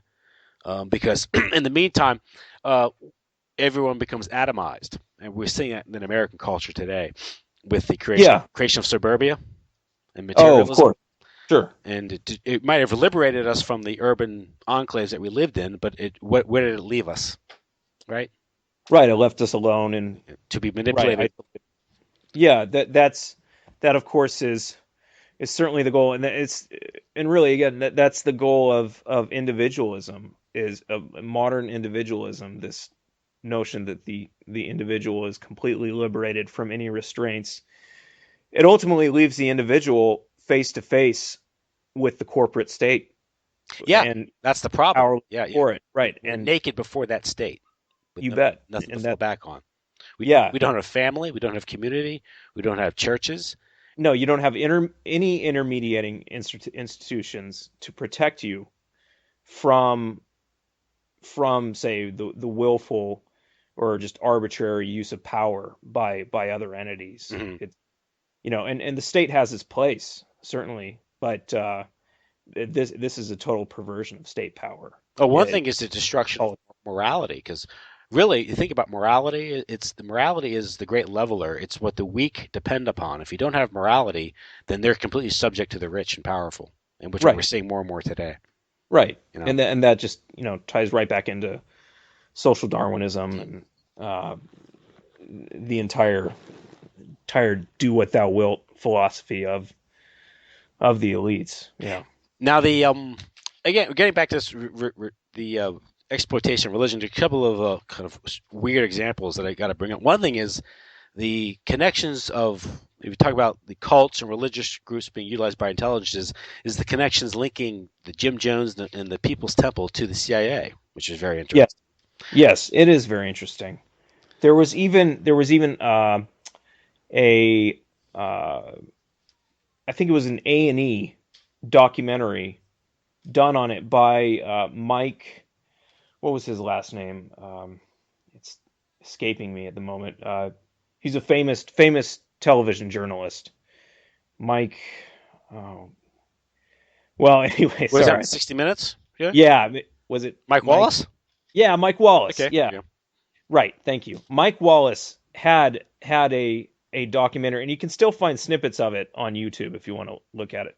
because in the meantime, uh, everyone becomes atomized, and we're seeing that in American culture today with the Yeah. creation of suburbia and Oh, of materialism. course. Sure. And it might have liberated us from the urban enclaves that we lived in, but where did it leave us? Right, Right. It left us alone, and to be right. manipulated. Yeah. That of course is certainly the goal, and really, again, that's the goal of individualism, is of modern individualism. This notion that the individual is completely liberated from any restraints. It ultimately leaves the individual face to face with the corporate state Yeah, and that's the problem. powerless Yeah, yeah. for it. Right, We're and naked before that state with you bet, nothing to and fall that back on. yeah, We don't have family. We don't have community. We don't have churches. no, you don't have any intermediating institutions to protect you from say the willful or just arbitrary use of power by other entities. Hmm. It's and the state has its place certainly, but this is a total perversion of state power. Oh, one It, thing is the destruction of oh, morality, because really, you think about morality, it's the morality is the great leveler. It's what the weak depend upon. If you don't have morality, then they're completely subject to the rich and powerful, and which what we're right, seeing more and more today. right, You know. and that just ties right back into social Darwinism and uh, the entire do what thou wilt philosophy of the elites. Yeah. Now the again, getting back to this the exploitation of religion, a couple of kind of weird examples that I got to bring up. One thing is the connections of if you talk about the cults and religious groups being utilized by intelligences, is the connections linking the Jim Jones and the People's Temple to the CIA, which is very Yes. interesting. Yes. It is very interesting. There was even a I think it was an A&E documentary done on it by Mike. What was his last name? It's escaping me at the moment. He's a famous television journalist. Mike. Oh, well, anyway, Was that sorry. 60 Minutes? Yeah, Yeah, was it Mike Mike? Wallace. Yeah, Mike Wallace. Okay, Yeah, yeah. right. Thank you. Mike Wallace had a documentary, and you can still find snippets of it on YouTube if you want to look at it.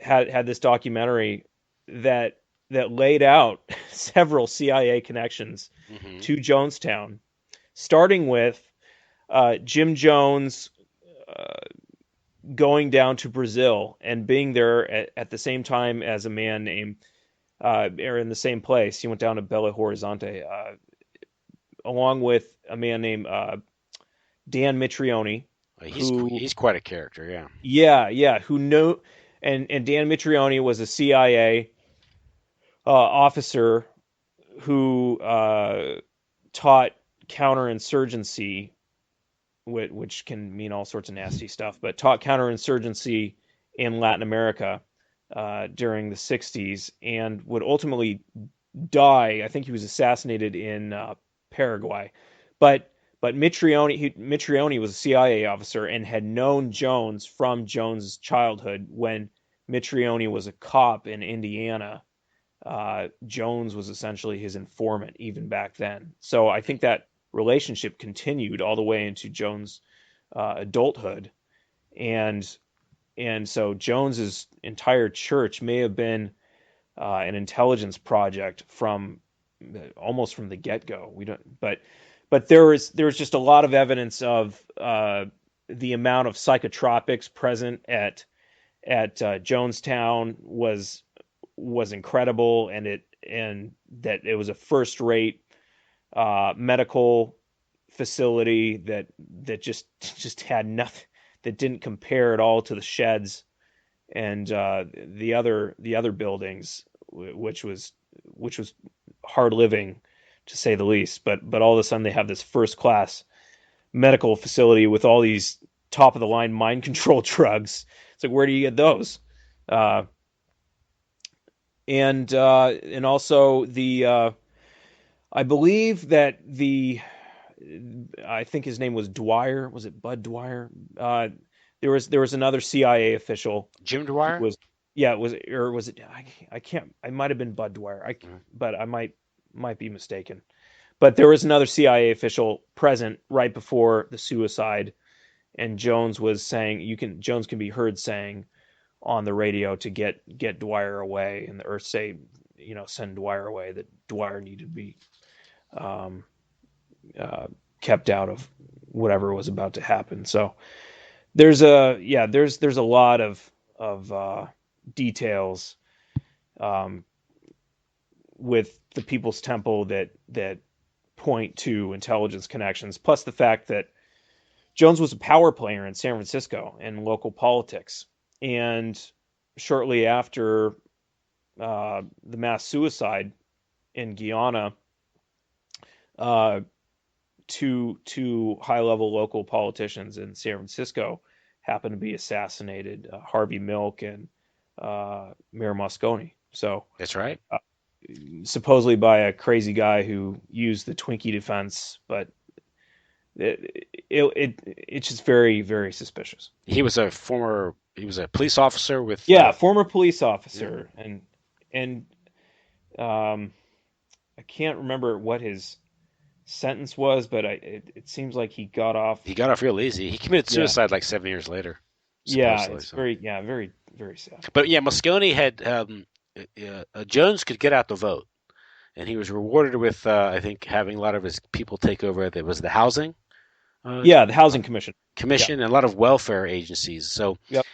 Had this documentary that laid out several CIA connections Hmm. to Jonestown, starting with Jim Jones going down to Brazil and being there at the same time as a man named or in the same place. He went down to Belo Horizonte along with a man named Dan Mitrione, who, He's quite a character. Yeah. yeah, who knew, and Dan Mitrione was a CIA officer who taught counterinsurgency, which can mean all sorts of nasty stuff, but taught counterinsurgency in Latin America during the 60s and would ultimately die. I think he was assassinated in Paraguay. But Mitrione was a CIA officer and had known Jones from Jones's childhood when Mitrione was a cop in Indiana. Jones was essentially his informant even back then. So I think that relationship continued all the way into Jones' adulthood, and so Jones's entire church may have been an intelligence project from almost from the get go. We don't, but there was just a lot of evidence of the amount of psychotropics present at Jonestown was incredible, and that it was a first rate medical facility that just had nothing, that didn't compare at all to the sheds and the other buildings, which was hard living to say the least. But all of a sudden they have this first class medical facility with all these top of the line mind control drugs. It's like, where do you get those? Uh, and also I believe that I think his name was Dwyer. Was it Bud Dwyer? There was another CIA official Jim who Dwyer. was, yeah, it was, or was it? I can't. I might have been Bud Dwyer. Mhm. But I might be mistaken. But there was another CIA official present right before the suicide, and Jones was saying, Jones can be heard saying on the radio to get Dwyer away, and or say, send Dwyer away, that Dwyer needed to be um, uh, kept out of whatever was about to happen. So there's a lot of details um, with the People's Temple that point to intelligence connections, plus the fact that Jones was a power player in San Francisco and local politics. And shortly after the mass suicide in Guyana, uh, two high level local politicians in San Francisco happened to be assassinated, Harvey Milk and Mayor Moscone. So That's right. uh, supposedly by a crazy guy who used the Twinkie defense, but it's just very, very suspicious. He was a police officer with Yeah, former police yeah, officer, and um, I can't remember what his sentence was, but it seems like he got off. he got off real easy. He committed Yeah, suicide like 7 years later, yeah, supposedly. it's So, very, yeah, very, very sad. but yeah, Moscone had Jones could get out the vote, and he was rewarded with I think having a lot of his people take over. There was the housing uh, Yeah, the uh, housing commission. Yeah, commission and a lot of welfare agencies. So yep,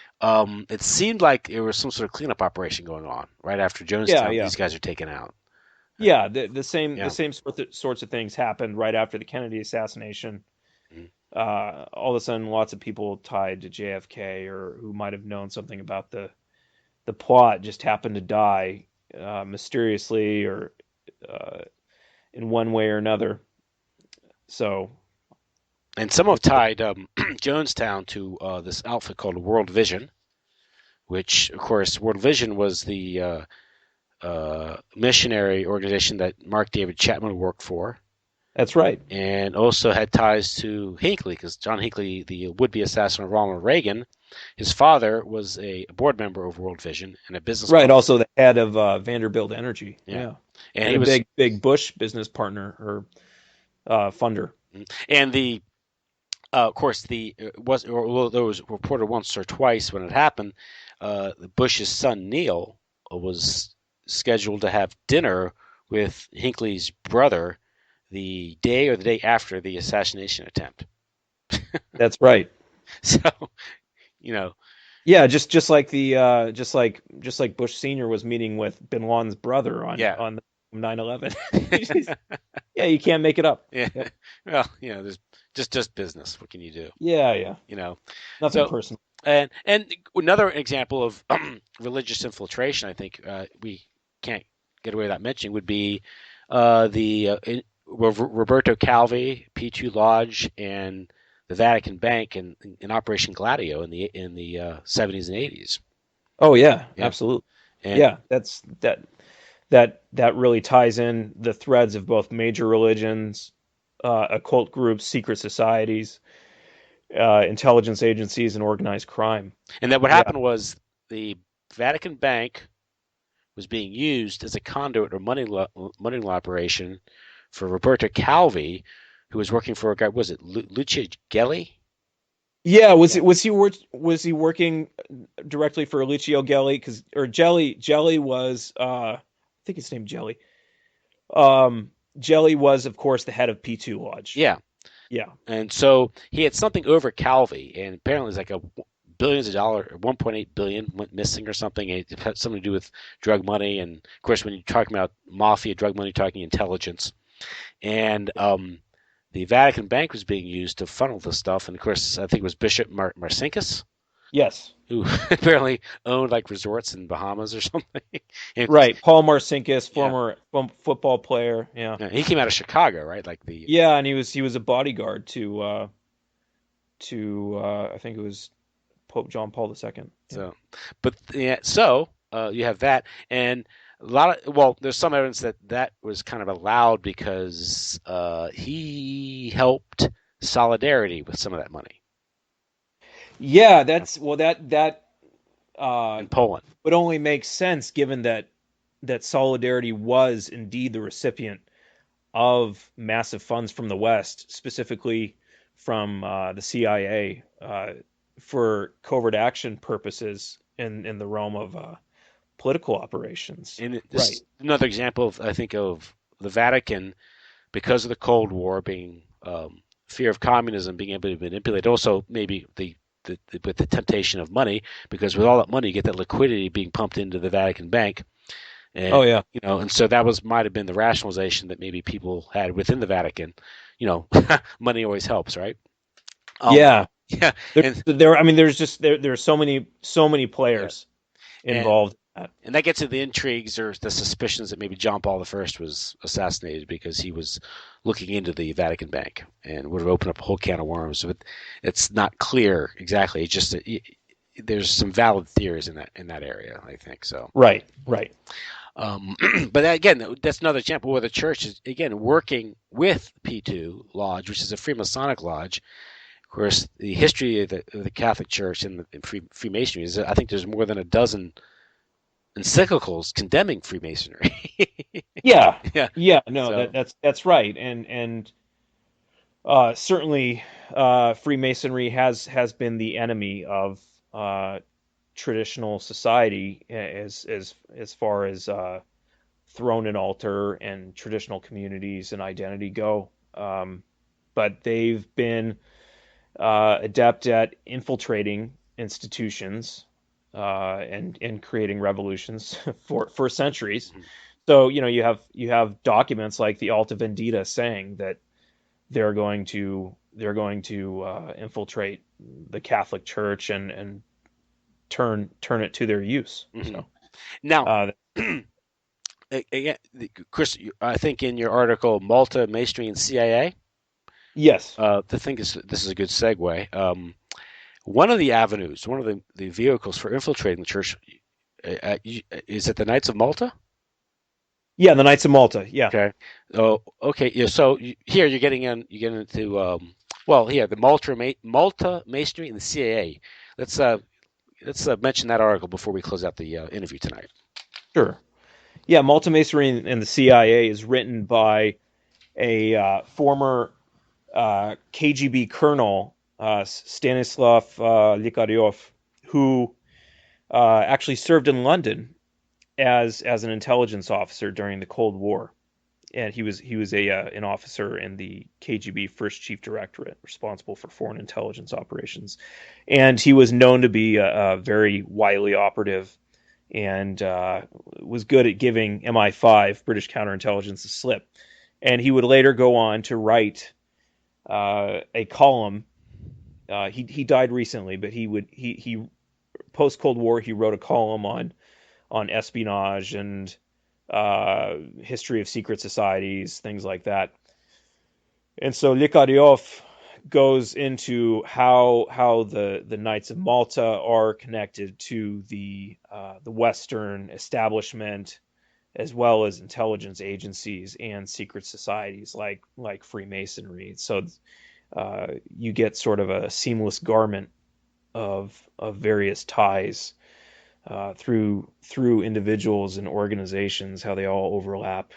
it seemed like there was some sort of cleanup operation going on right after yeah, Jonestown. yeah, These guys are taken out. Uh, yeah. The yeah. same sorts of things happened right after the Kennedy assassination. Mhm. All of a sudden, lots of people tied to JFK or who might have known something about the plot just happened to die mysteriously or uh, in one way or another. So And some have it's tied Jonestown to this outfit called World Vision, which, of course, World Vision was the missionary organization that Mark David Chapman worked for, that's right. and also had ties to Hinckley, because John Hinckley, the would-be assassin of Ronald Reagan, his father was a board member of World Vision and a business Right. partner. Also, the head of Vanderbilt Energy. Yeah, Yeah, and and he a was, big Bush business partner or funder. and the of course, the was or well, there was reported once or twice when it happened. Bush's son Neil was scheduled to have dinner with Hinckley's brother the day or the day after the assassination attempt. That's right. So, you know, Yeah, just like Bush Senior was meeting with Bin Laden's brother yeah, on 9/11. Yeah, you can't make it up. yeah. Yep. Well, there's just business. What can you do? Yeah, yeah. You know. Nothing So, personal. and another example of religious infiltration, I think we can't get away without mentioning, would be the Roberto Calvi, P2 Lodge, and the Vatican Bank in Operation Gladio in the 70s and 80s. Oh yeah, Yeah, absolutely. and Yeah, that really ties in the threads of both major religions, occult groups, secret societies, intelligence agencies, and organized crime. and then what Yeah. happened was the Vatican Bank was being used as a conduit or money law operation for Roberto Calvi, who was working for a guy. Was it Lucia Gelli? Yeah, Yeah, was he working directly for Lucio Gelli? Because or Jelly was I think his name Jelly. Jelly was of course the head of P2 Lodge. yeah. Yeah. And so he had something over Calvi, and apparently it's like a billions of dollars, 1.8 billion went missing or something. It had something to do with drug money, and of course, when you're talking about mafia, drug money, you're talking intelligence, and the Vatican Bank was being used to funnel this stuff, and of course, I think it was Bishop Marcinkus Yes. who apparently owned like resorts in Bahamas or something. And, Right. Paul Marcinkus, yeah, former football player. Yeah. yeah, he came out of Chicago, right? Like the Yeah, and he was a bodyguard to I think it was Pope John Paul II. Yeah. So, but yeah, so you have that, and a lot of there's some evidence that that was kind of allowed because he helped Solidarity with some of that money Yeah, that's well that uh in Poland. would only make sense given that Solidarity was indeed the recipient of massive funds from the West, specifically from the CIA, for covert action purposes in the realm of political operations. And this Right. is another example of I think of the Vatican because of the Cold War being fear of communism being able to manipulate. Also, maybe with the temptation of money, because with all that money, you get that liquidity being pumped into the Vatican Bank. Oh And yeah. and so that was might have been the rationalization that maybe people had within the Vatican. Money always helps, right? Um, Yeah. yeah, There, and there. I mean, there's so many yeah, players and involved in that. and that gets to the intrigues or the suspicions that maybe John Paul I was assassinated because he was looking into the Vatican Bank and would have opened up a whole can of worms. But it's not clear exactly. It's just there's some valid theories in that area, I think so. Right, right. But again, that's another example where the church is again working with P2 Lodge, which is a Freemasonic lodge. Of course, the history of the Catholic Church and Freemasonry is, I think there's more than a dozen encyclicals condemning Freemasonry. Yeah, Yeah. yeah. No, So. that's right, and certainly Freemasonry has been the enemy of traditional society as far as throne and altar and traditional communities and identity go. But they've been adept at infiltrating institutions and creating revolutions for centuries. Mhm. So you have documents like the Alta Vendita saying that they're going to infiltrate the Catholic Church and turn it to their use. Mhm. So Now, uh, again, Chris, I think in your article, Malta, Masonry, and CIA, yes, the thing is, this is a good segue. One of the avenues, one of the vehicles for infiltrating the church, is it the Knights of Malta? yeah, the Knights of Malta, yeah, Okay. Oh, okay. Yeah. So here you get into well, here the Malta Masonry and the CIA. Let's uh, let's mention that article before we close out the interview tonight. sure, yeah. Malta Masonry and the CIA is written by a former KGB colonel, Stanislav Likaryov, who actually served in London as an intelligence officer during the Cold War, and he was a an officer in the KGB First Chief Directorate, responsible for foreign intelligence operations, and he was known to be a very wily operative and was good at giving MI5 British counterintelligence a slip. And he would later go on to write a column. He died recently, but he post Cold War he wrote a column on espionage and history of secret societies, things like that. And so Likaryov goes into how the Knights of Malta are connected to the Western establishment, as well as intelligence agencies and secret societies like Freemasonry. So you get sort of a seamless garment of various ties through individuals and organizations, how they all overlap.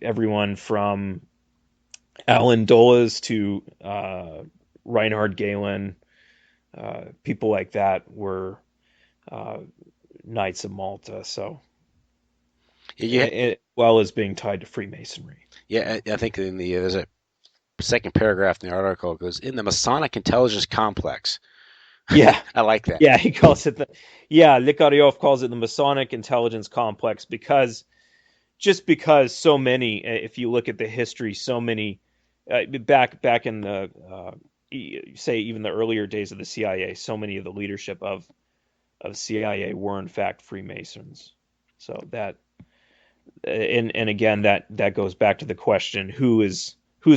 Everyone from Alan Dulles to Reinhard Galen, people like that were uh, Knights of Malta. So, Yeah, well as being tied to Freemasonry. yeah. I think in the there's a second paragraph in the article, it goes in the Masonic intelligence complex. Yeah, I like that. yeah, he calls it yeah, Likaryov calls it the Masonic intelligence complex because so many, if you look at the history, so many back in the say even the earlier days of the CIA, so many of the leadership of CIA were in fact Freemasons. So that and again that goes back to the question, who's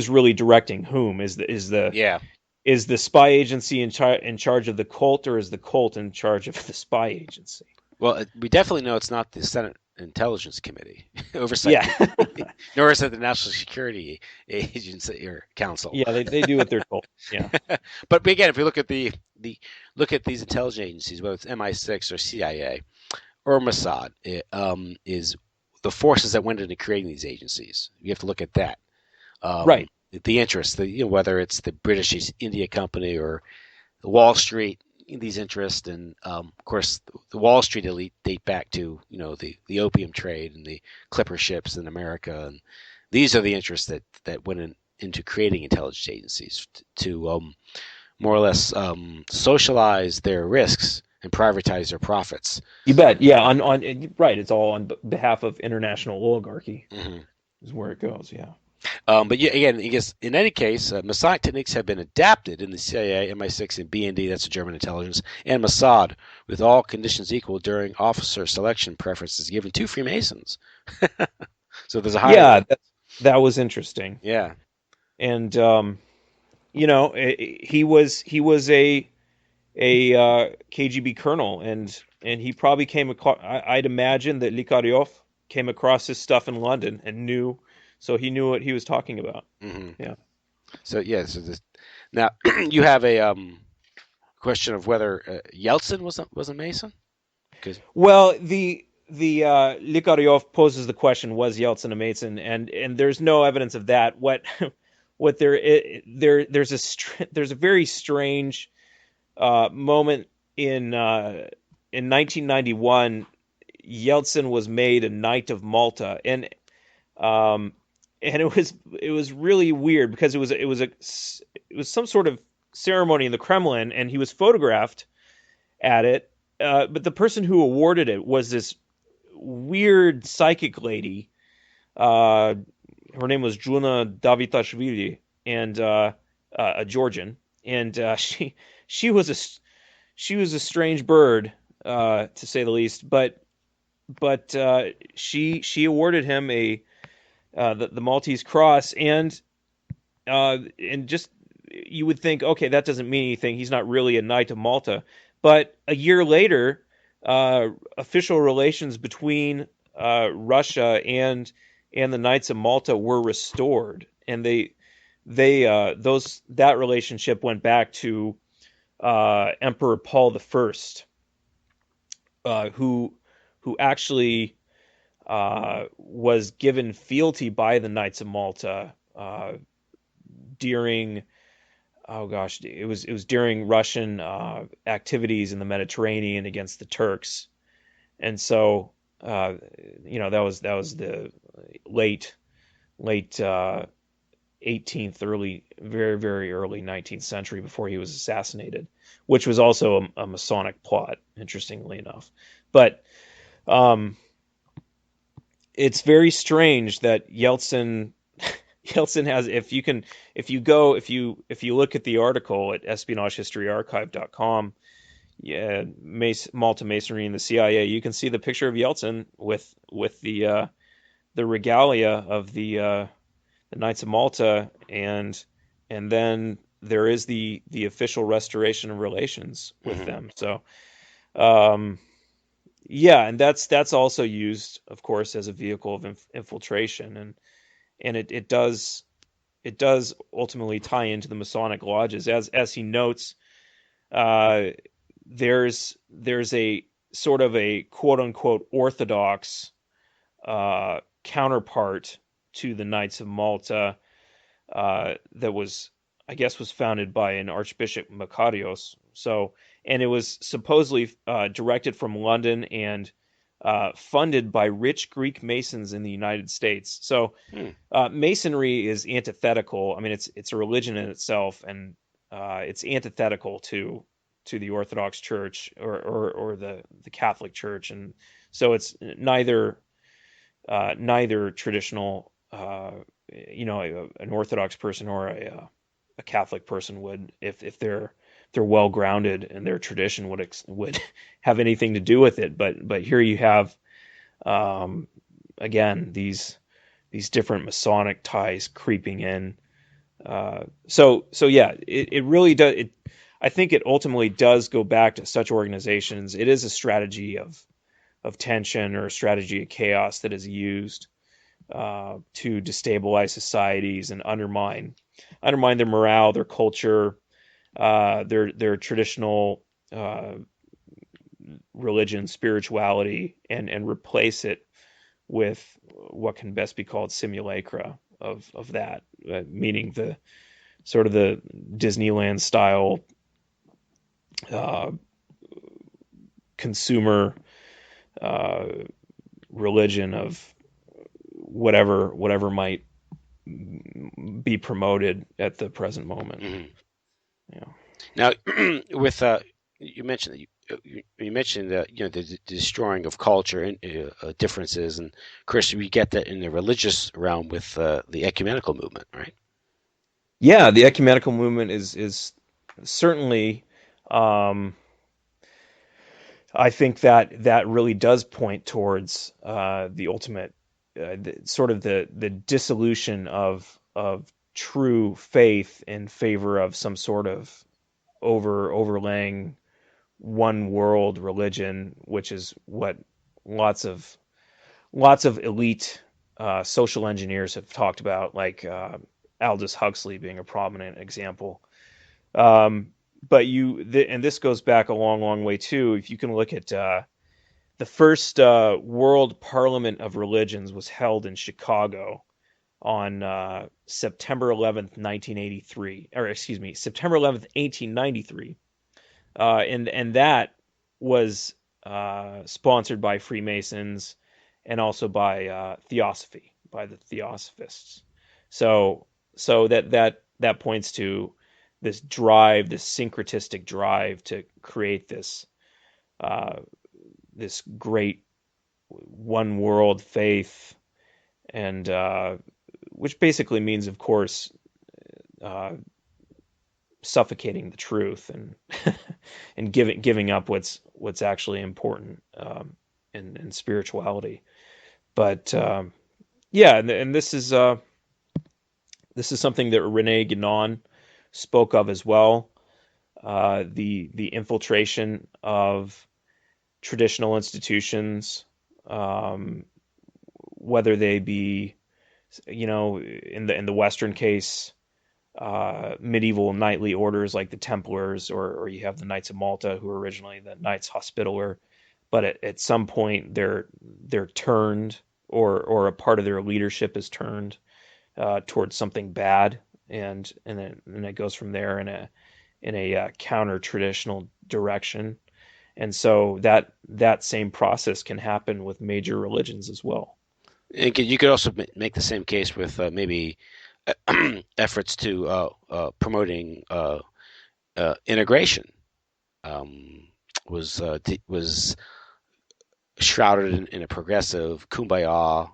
really directing whom? Yeah. Is the spy agency in charge of the cult, or is the cult in charge of the spy agency? Well, we definitely know it's not the Senate Intelligence Committee, Oversight Yeah, Committee, nor is it the National Security Agency or Council. yeah, they do what they're told. Yeah, But again, if we look at look at these intelligence agencies, whether it's MI6 or CIA or Mossad, is the forces that went into creating these agencies. You have to look at that. right. The interest, whether it's the British East India Company or the Wall Street, these interests, and of course the Wall Street elite date back to the opium trade and the clipper ships in America, and these are the interests that went into creating intelligence agencies to more or less socialize their risks and privatize their profits. You bet. Yeah, on right. It's all on behalf of international oligarchy. Mm-hmm. Is where it goes. Yeah. But yeah, again, I guess in any case, Masonic techniques have been adapted in the CIA, MI6, and BND, that's the German intelligence, and Mossad, with all conditions equal during officer selection preferences given to Freemasons. So there's a higher. Yeah, that was interesting. Yeah. And he was a KGB colonel, and he probably came across. I'd imagine that Likaryov came across his stuff in London and knew, so he knew what he was talking about. Hmm. Yeah. So yeah, so this, now you have a question of whether Yeltsin was a Mason, because Well, the Likaryov poses the question: was Yeltsin a Mason? And there's no evidence of that. What there's a very strange moment in 1991. Yeltsin was made a Knight of Malta, um, and it was really weird because it was some sort of ceremony in the Kremlin, and he was photographed at it. But the person who awarded it was this weird psychic lady. Uh, Her name was Juna Davitashvili, and a Georgian, and she was she was a strange bird, to say the least. But she awarded him the Maltese Cross, and just you would think, okay, that doesn't mean anything. He's not really a Knight of Malta. But a year later, official relations between Russia and the Knights of Malta were restored, and that relationship went back to Emperor Paul the First, who actually was given fealty by the Knights of Malta during oh gosh, it was during Russian activities in the Mediterranean against the Turks, and so that was the late 18th, very very early 19th century before he was assassinated, which was also a Masonic plot, interestingly enough. But um, it's very strange that Yeltsin has, if you look at the article at espionagehistoryarchive.com, yeah, Malta Masonry and the CIA, you can see the picture of Yeltsin with the regalia of the Knights of Malta, and then there is the official restoration of relations with hmm them. So um, yeah, and that's also used, of course, as a vehicle of infiltration, and it does ultimately tie into the Masonic lodges, as he notes. Uh, there's a sort of a quote unquote orthodox counterpart to the Knights of Malta, that was, I guess, was founded by an Archbishop Makarios. So, and it was supposedly directed from London and funded by rich Greek Masons in the United States. So, hmm. Masonry is antithetical. I mean, it's a religion in itself, and it's antithetical to the Orthodox Church or the Catholic Church, and so it's neither traditional, an Orthodox person or a Catholic person would, if they're well grounded and their tradition would have anything to do with it. But here you have, um, again, these different Masonic ties creeping in. So yeah, it really does. I think it ultimately does go back to such organizations. It is a strategy of tension or a strategy of chaos that is used to destabilize societies and undermine their morale, their culture, their traditional religion, spirituality, and replace it with what can best be called simulacra of that, meaning the sort of the Disneyland style uh, consumer uh, religion of whatever might be promoted at the present moment. hmm Yeah. Now, with you mentioned that you mentioned the destroying of culture and differences, and of course we get that in the religious realm with the ecumenical movement, right? Yeah, the ecumenical movement is certainly, um, I think that really does point towards the ultimate, sort of the dissolution of true faith in favor of some sort of overlaying. one world religion, which is what lots of lots of elite social engineers have talked about, like Aldous Huxley being a prominent example. Um, but and this goes back a long, long way too. If you can look at the first World Parliament of Religions was held in Chicago on September 11th, 1983, or excuse me, September 11th, 1893, and that was sponsored by Freemasons and also by Theosophy, by the Theosophists. So that points to this drive, this syncretistic drive to create uh, this great one world faith, and which basically means, of course, uh, suffocating the truth and and giving up what's actually important in spirituality. But yeah, and this is something that Rene Guénon spoke of as well. The infiltration of traditional institutions, um, whether they be, in the Western case, medieval knightly orders like the Templars, or you have the Knights of Malta, who were originally the Knights Hospitaller, but at some point they're turned, or a part of their leadership is turned towards something bad, and it goes from there in a counter traditional direction. And so that same process can happen with major religions as well. And you could also make the same case with maybe efforts to promoting integration. Um, was shrouded in a progressive kumbaya,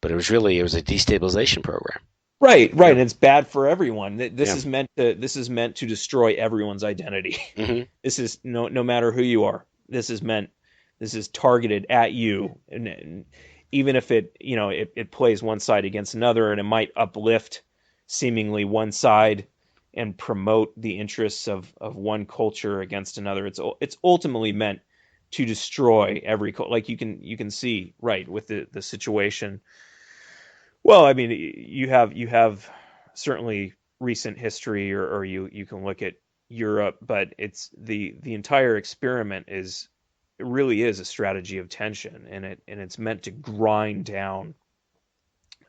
but it was a destabilization program. Right, right, Yeah, and it's bad for everyone. yeah, This is meant to destroy everyone's identity. hmm This is no matter who you are. This is targeted at you, and even if it plays one side against another, and it might uplift seemingly one side and promote the interests of one culture against another. It's ultimately meant to destroy like you can see right with the situation. Well, I mean, you have certainly recent history, or you can look at Europe, but it's the entire experiment is it really is a strategy of tension, and it's meant to grind down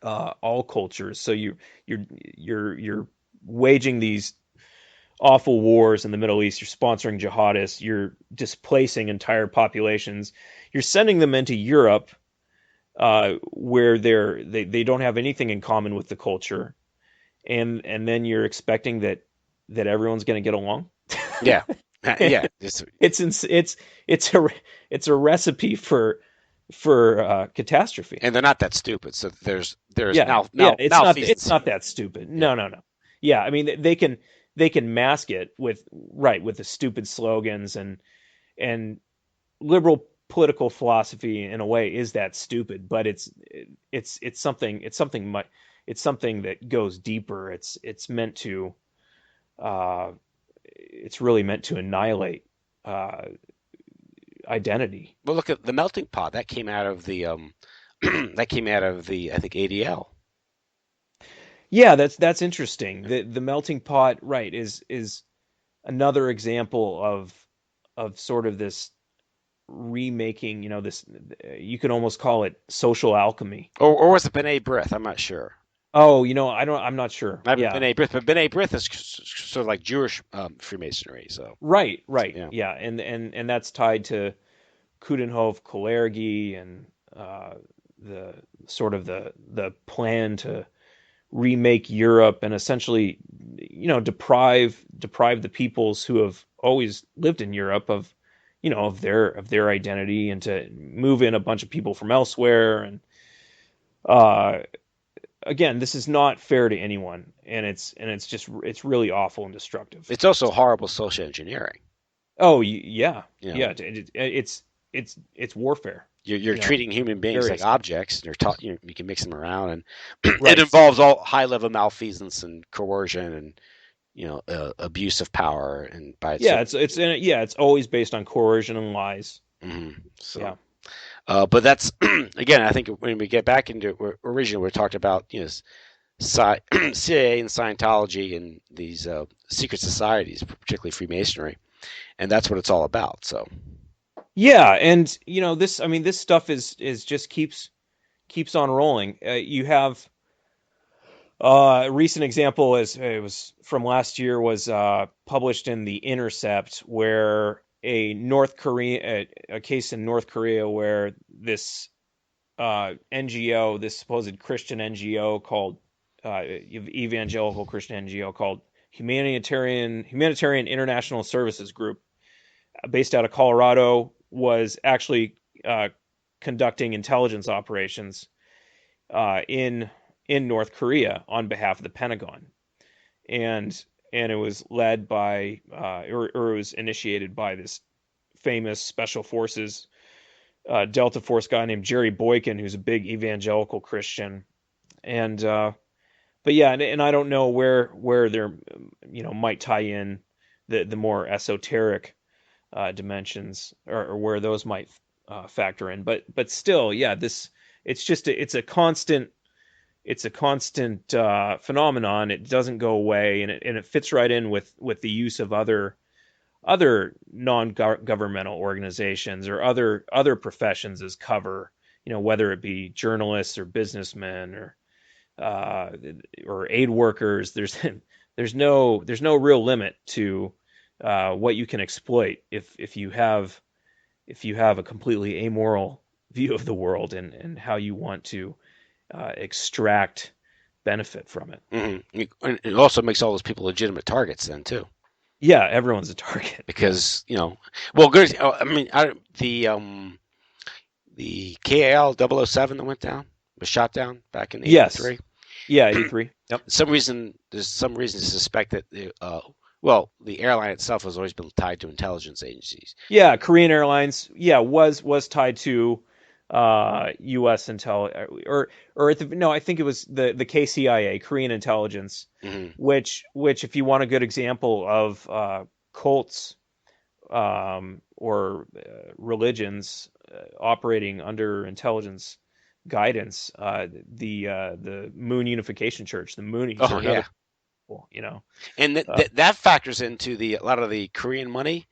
all cultures. So you're waging these awful wars in the Middle East. You're sponsoring jihadists. You're displacing entire populations. You're sending them into Europe, where they don't have anything in common with the culture, and then you're expecting that everyone's going to get along. yeah, yeah. it's it's it's a it's a recipe for catastrophe. And they're not that stupid. So there's Yeah, yeah, it's malfeasance. not that stupid. Yeah, No, no, no. Yeah, I mean they can mask it with the stupid slogans, and liberal political philosophy in a way is that stupid, but it's something that goes deeper. Uh, it's really meant to annihilate uh, identity. well, look at the melting pot that came out of the that came out of the I think ADL. Yeah, that's interesting. The melting pot, right, is another example of sort of this remaking. This you could almost call it social alchemy. Or was it B'nai B'rith? I'm not sure. Oh, I'm not sure. Might have been Yeah. B'nai B'rith, but B'nai B'rith is sort of like Jewish Freemasonry. So Right, right. yeah, Yeah, and that's tied to Coudenhove Kalergi, and the sort of the plan to remake Europe, and essentially, deprive the peoples who have always lived in Europe of their identity, and to move in a bunch of people from elsewhere. And uh, again, this is not fair to anyone, and it's really awful and destructive. it's also horrible social engineering. Oh, yeah, You know, yeah. It's warfare. you're You know, treating human beings like various objects, and you're taught you can mix them around, and it right. involves all high level malfeasance and coercion, and abuse of power and by Yeah, certain. it's always based on coercion and lies. So, Yeah. but that's again, I think when we get back into originally we talked about CIA and Scientology and these secret societies, particularly Freemasonry, and that's what it's all about. So, Yeah, and this, I mean, this stuff is just keeps on rolling. You have a recent example is it was from last year was published in The Intercept, where a case in North Korea where this NGO, this supposed Christian NGO called evangelical Christian NGO called Humanitarian International Services Group, based out of Colorado, was actually conducting intelligence operations in North Korea on behalf of the Pentagon, and it was led by or it was initiated by this famous special forces Delta Force guy named Jerry Boykin, who's a big evangelical Christian, and but yeah, and I don't know where they're might tie in the more esoteric dimensions, or where those might factor in, but still, yeah, this it's a constant phenomenon. It doesn't go away, and it fits right in with the use of other non-governmental organizations or other professions as cover. Whether it be journalists or businessmen uh, or aid workers. There's no real limit to what you can exploit if you have a completely amoral view of the world, and how you want to extract benefit from it. and it also makes all those people legitimate targets then too, Yeah, everyone's a target. Yeah. because well, good. I mean, the KAL 007 that went down was shot down back in Yes. '83. Yeah, 83. Yep. There's some reason to suspect that well, the airline itself has always been tied to intelligence agencies. Yeah, Korean Airlines. Yeah, was tied to U.S. intel, or at the no, I think it was the KCIA, Korean intelligence, Hmm. which if you want a good example of cults or religions operating under intelligence guidance, the Moon Unification Church, the Moonies, Oh are another yeah, example. and Uh, that factors into a lot of the Korean money,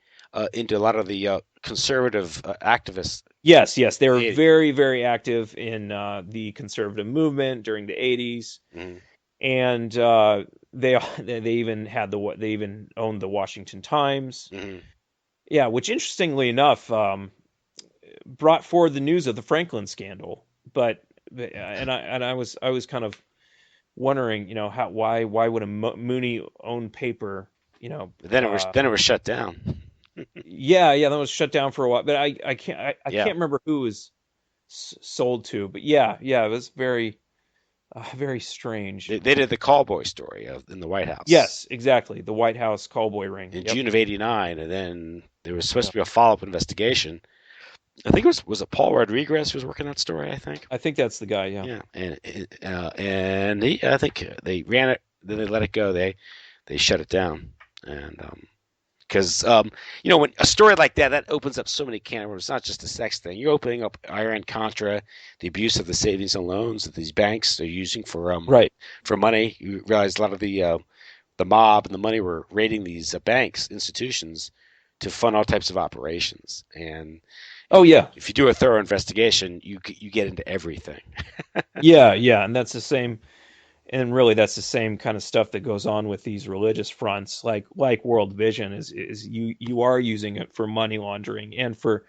into a lot of the conservative activists Yes, yes, they in were the '80s. very, very active in the conservative movement during the '80s, Hmm. and they even they even owned the Washington Times. Hmm. Yeah, which interestingly enough brought forward the news of the Franklin scandal. I was kind of wondering, how why would a Mooney own paper, But then it was shut down. yeah, that was shut down for a while, but I Yeah, can't remember who it was sold to, but yeah, it was very strange. they did the callboy story in the White House Yes, exactly. The White House callboy ring. in Yep. June of '89, and then there was supposed Yeah. to be a follow-up investigation. I think was it Paul Rodriguez who was working that story, I think. I think that's the guy. Yeah. Yeah, and I think they ran it, then they let it go. They shut it down, and because when a story like that opens up so many can of worms. It's not just a sex thing. You're opening up Iran Contra, the abuse of the savings and loans that these banks are using Right. for money. You realize a lot of the mob and the money were raiding these banks, institutions, to fund all types of operations. And Oh yeah. if you do a thorough investigation, you get into everything. Yeah, and that's the same. And really, that's the same kind of stuff that goes on with these religious fronts, like World Vision is you are using it for money laundering and for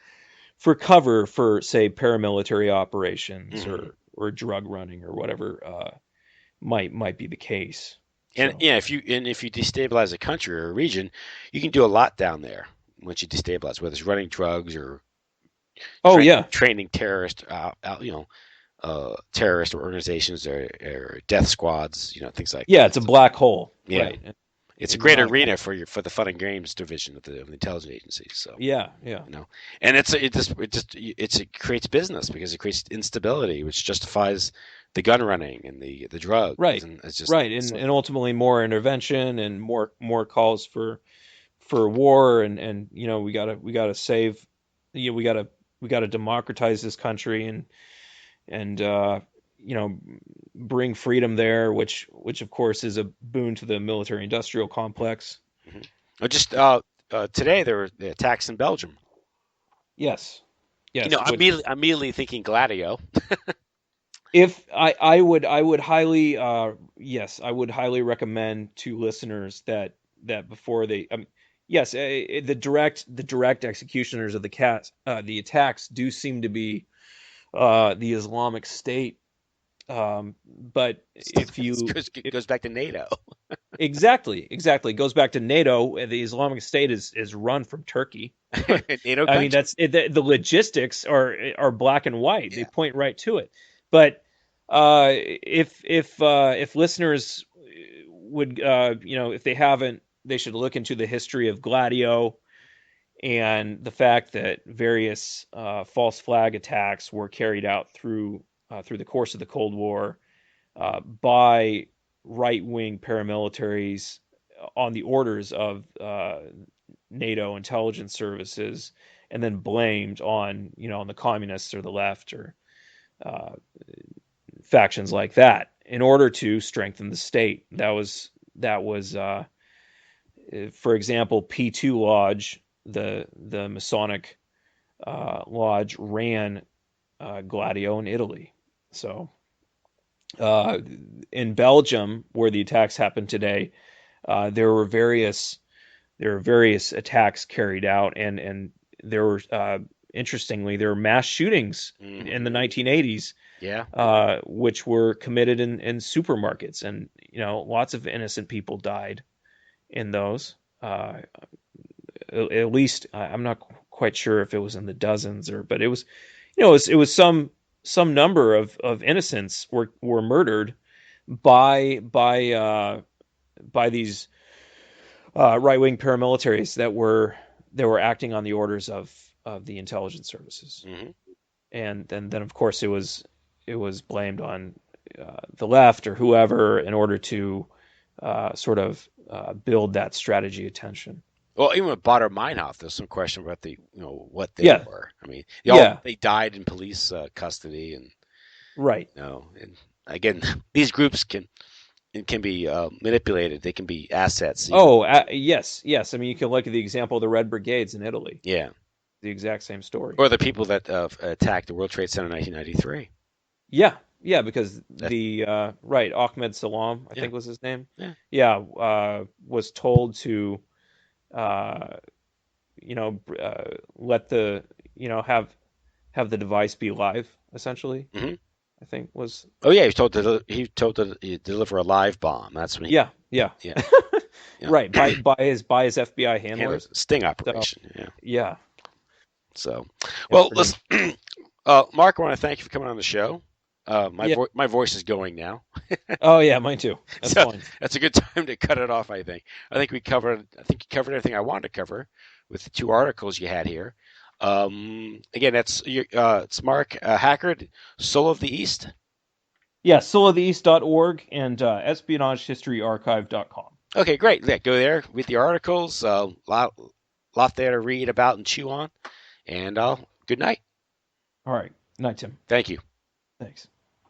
cover for, say, paramilitary operations Hmm. or drug running or whatever might be the case. And So. yeah, if you destabilize a country or a region, you can do a lot down there once you destabilize, whether it's running drugs or Oh yeah. training terrorist terrorist organizations or death squads, things like Yeah, that. it's a So, black hole, yeah, right? it's a And great not arena for the fun and games division of the intelligence agencies. So yeah. and it creates business because it creates instability, which justifies the gun running and the drugs, Right, and it's just right, and ultimately more intervention and more calls for war, and we gotta save, we gotta democratize this country, and you know bring freedom there, which of course is a boon to the military industrial complex. Mhm. Just today there were the attacks in Belgium. Yes, You know, yes. I'm immediately thinking Gladio. If I would highly, yes, I would highly recommend to listeners that before they, I mean, yes, the direct executioners of the attacks do seem to be the Islamic State. But if you Goes back to NATO. exactly goes back to NATO. The Islamic State is run from Turkey. NATO I mean, country. the logistics are black and white. They Yeah. point right to it. But if listeners would, if they haven't, they should look into the history of Gladio and the fact that various false flag attacks were carried out through the course of the Cold War by right-wing paramilitaries on the orders of NATO intelligence services, and then blamed on the communists or the left or uh, factions like that in order to strengthen the state. That was for example, P2 Lodge, the Masonic lodge, ran Gladio in Italy. So uh, in Belgium, where the attacks happened today, there were various attacks carried out, and there were interestingly there were mass shootings in the Hmm. 1980s, Yeah. which were committed in supermarkets, and lots of innocent people died in those. At least I'm not quite sure if it was in the dozens, but it was some number of innocents were murdered by these right wing paramilitaries that were acting on the orders of the intelligence services, Hmm. and then of course it was blamed on the left or whoever in order to sort of build that strategy of tension. Well, even with Bader Meinhof, there's some question about what they Yeah, were. I mean, yeah, they died in police custody, and right. and again, these groups can be manipulated. They can be assets. You can, Oh, yes, yes. I mean, you can look at the example of the Red Brigades in Italy. yeah, The exact same story. or the people that attacked the World Trade Center in 1993. Yeah, yeah, because That the right, Ahmed Salam, I yeah, think was his name. yeah. Yeah, was told to uh, let the have the device be live, essentially. Hmm. I think was Oh yeah, he deliver a live bomb. That's when yeah, yeah. yeah, yeah. Right, by his FBI Handlers handlers. sting So operation. Yeah. yeah, So, yeah, well, pretty listen, Mark, I want to thank you for coming on the show. yeah. My voice is going now, Oh yeah, mine too. That's so fine. that's a good time to cut it off. I think you covered everything I wanted to cover with the two articles you had here. Again, it's Mark Hackard, Soul of the East. Yeah, souloftheeast.org and espionagehistoryarchive.com. Okay, great. Yeah, go there with the articles. Lot there to read about and chew on. And good night. All right. Night, Tim. Thank you. Thanks.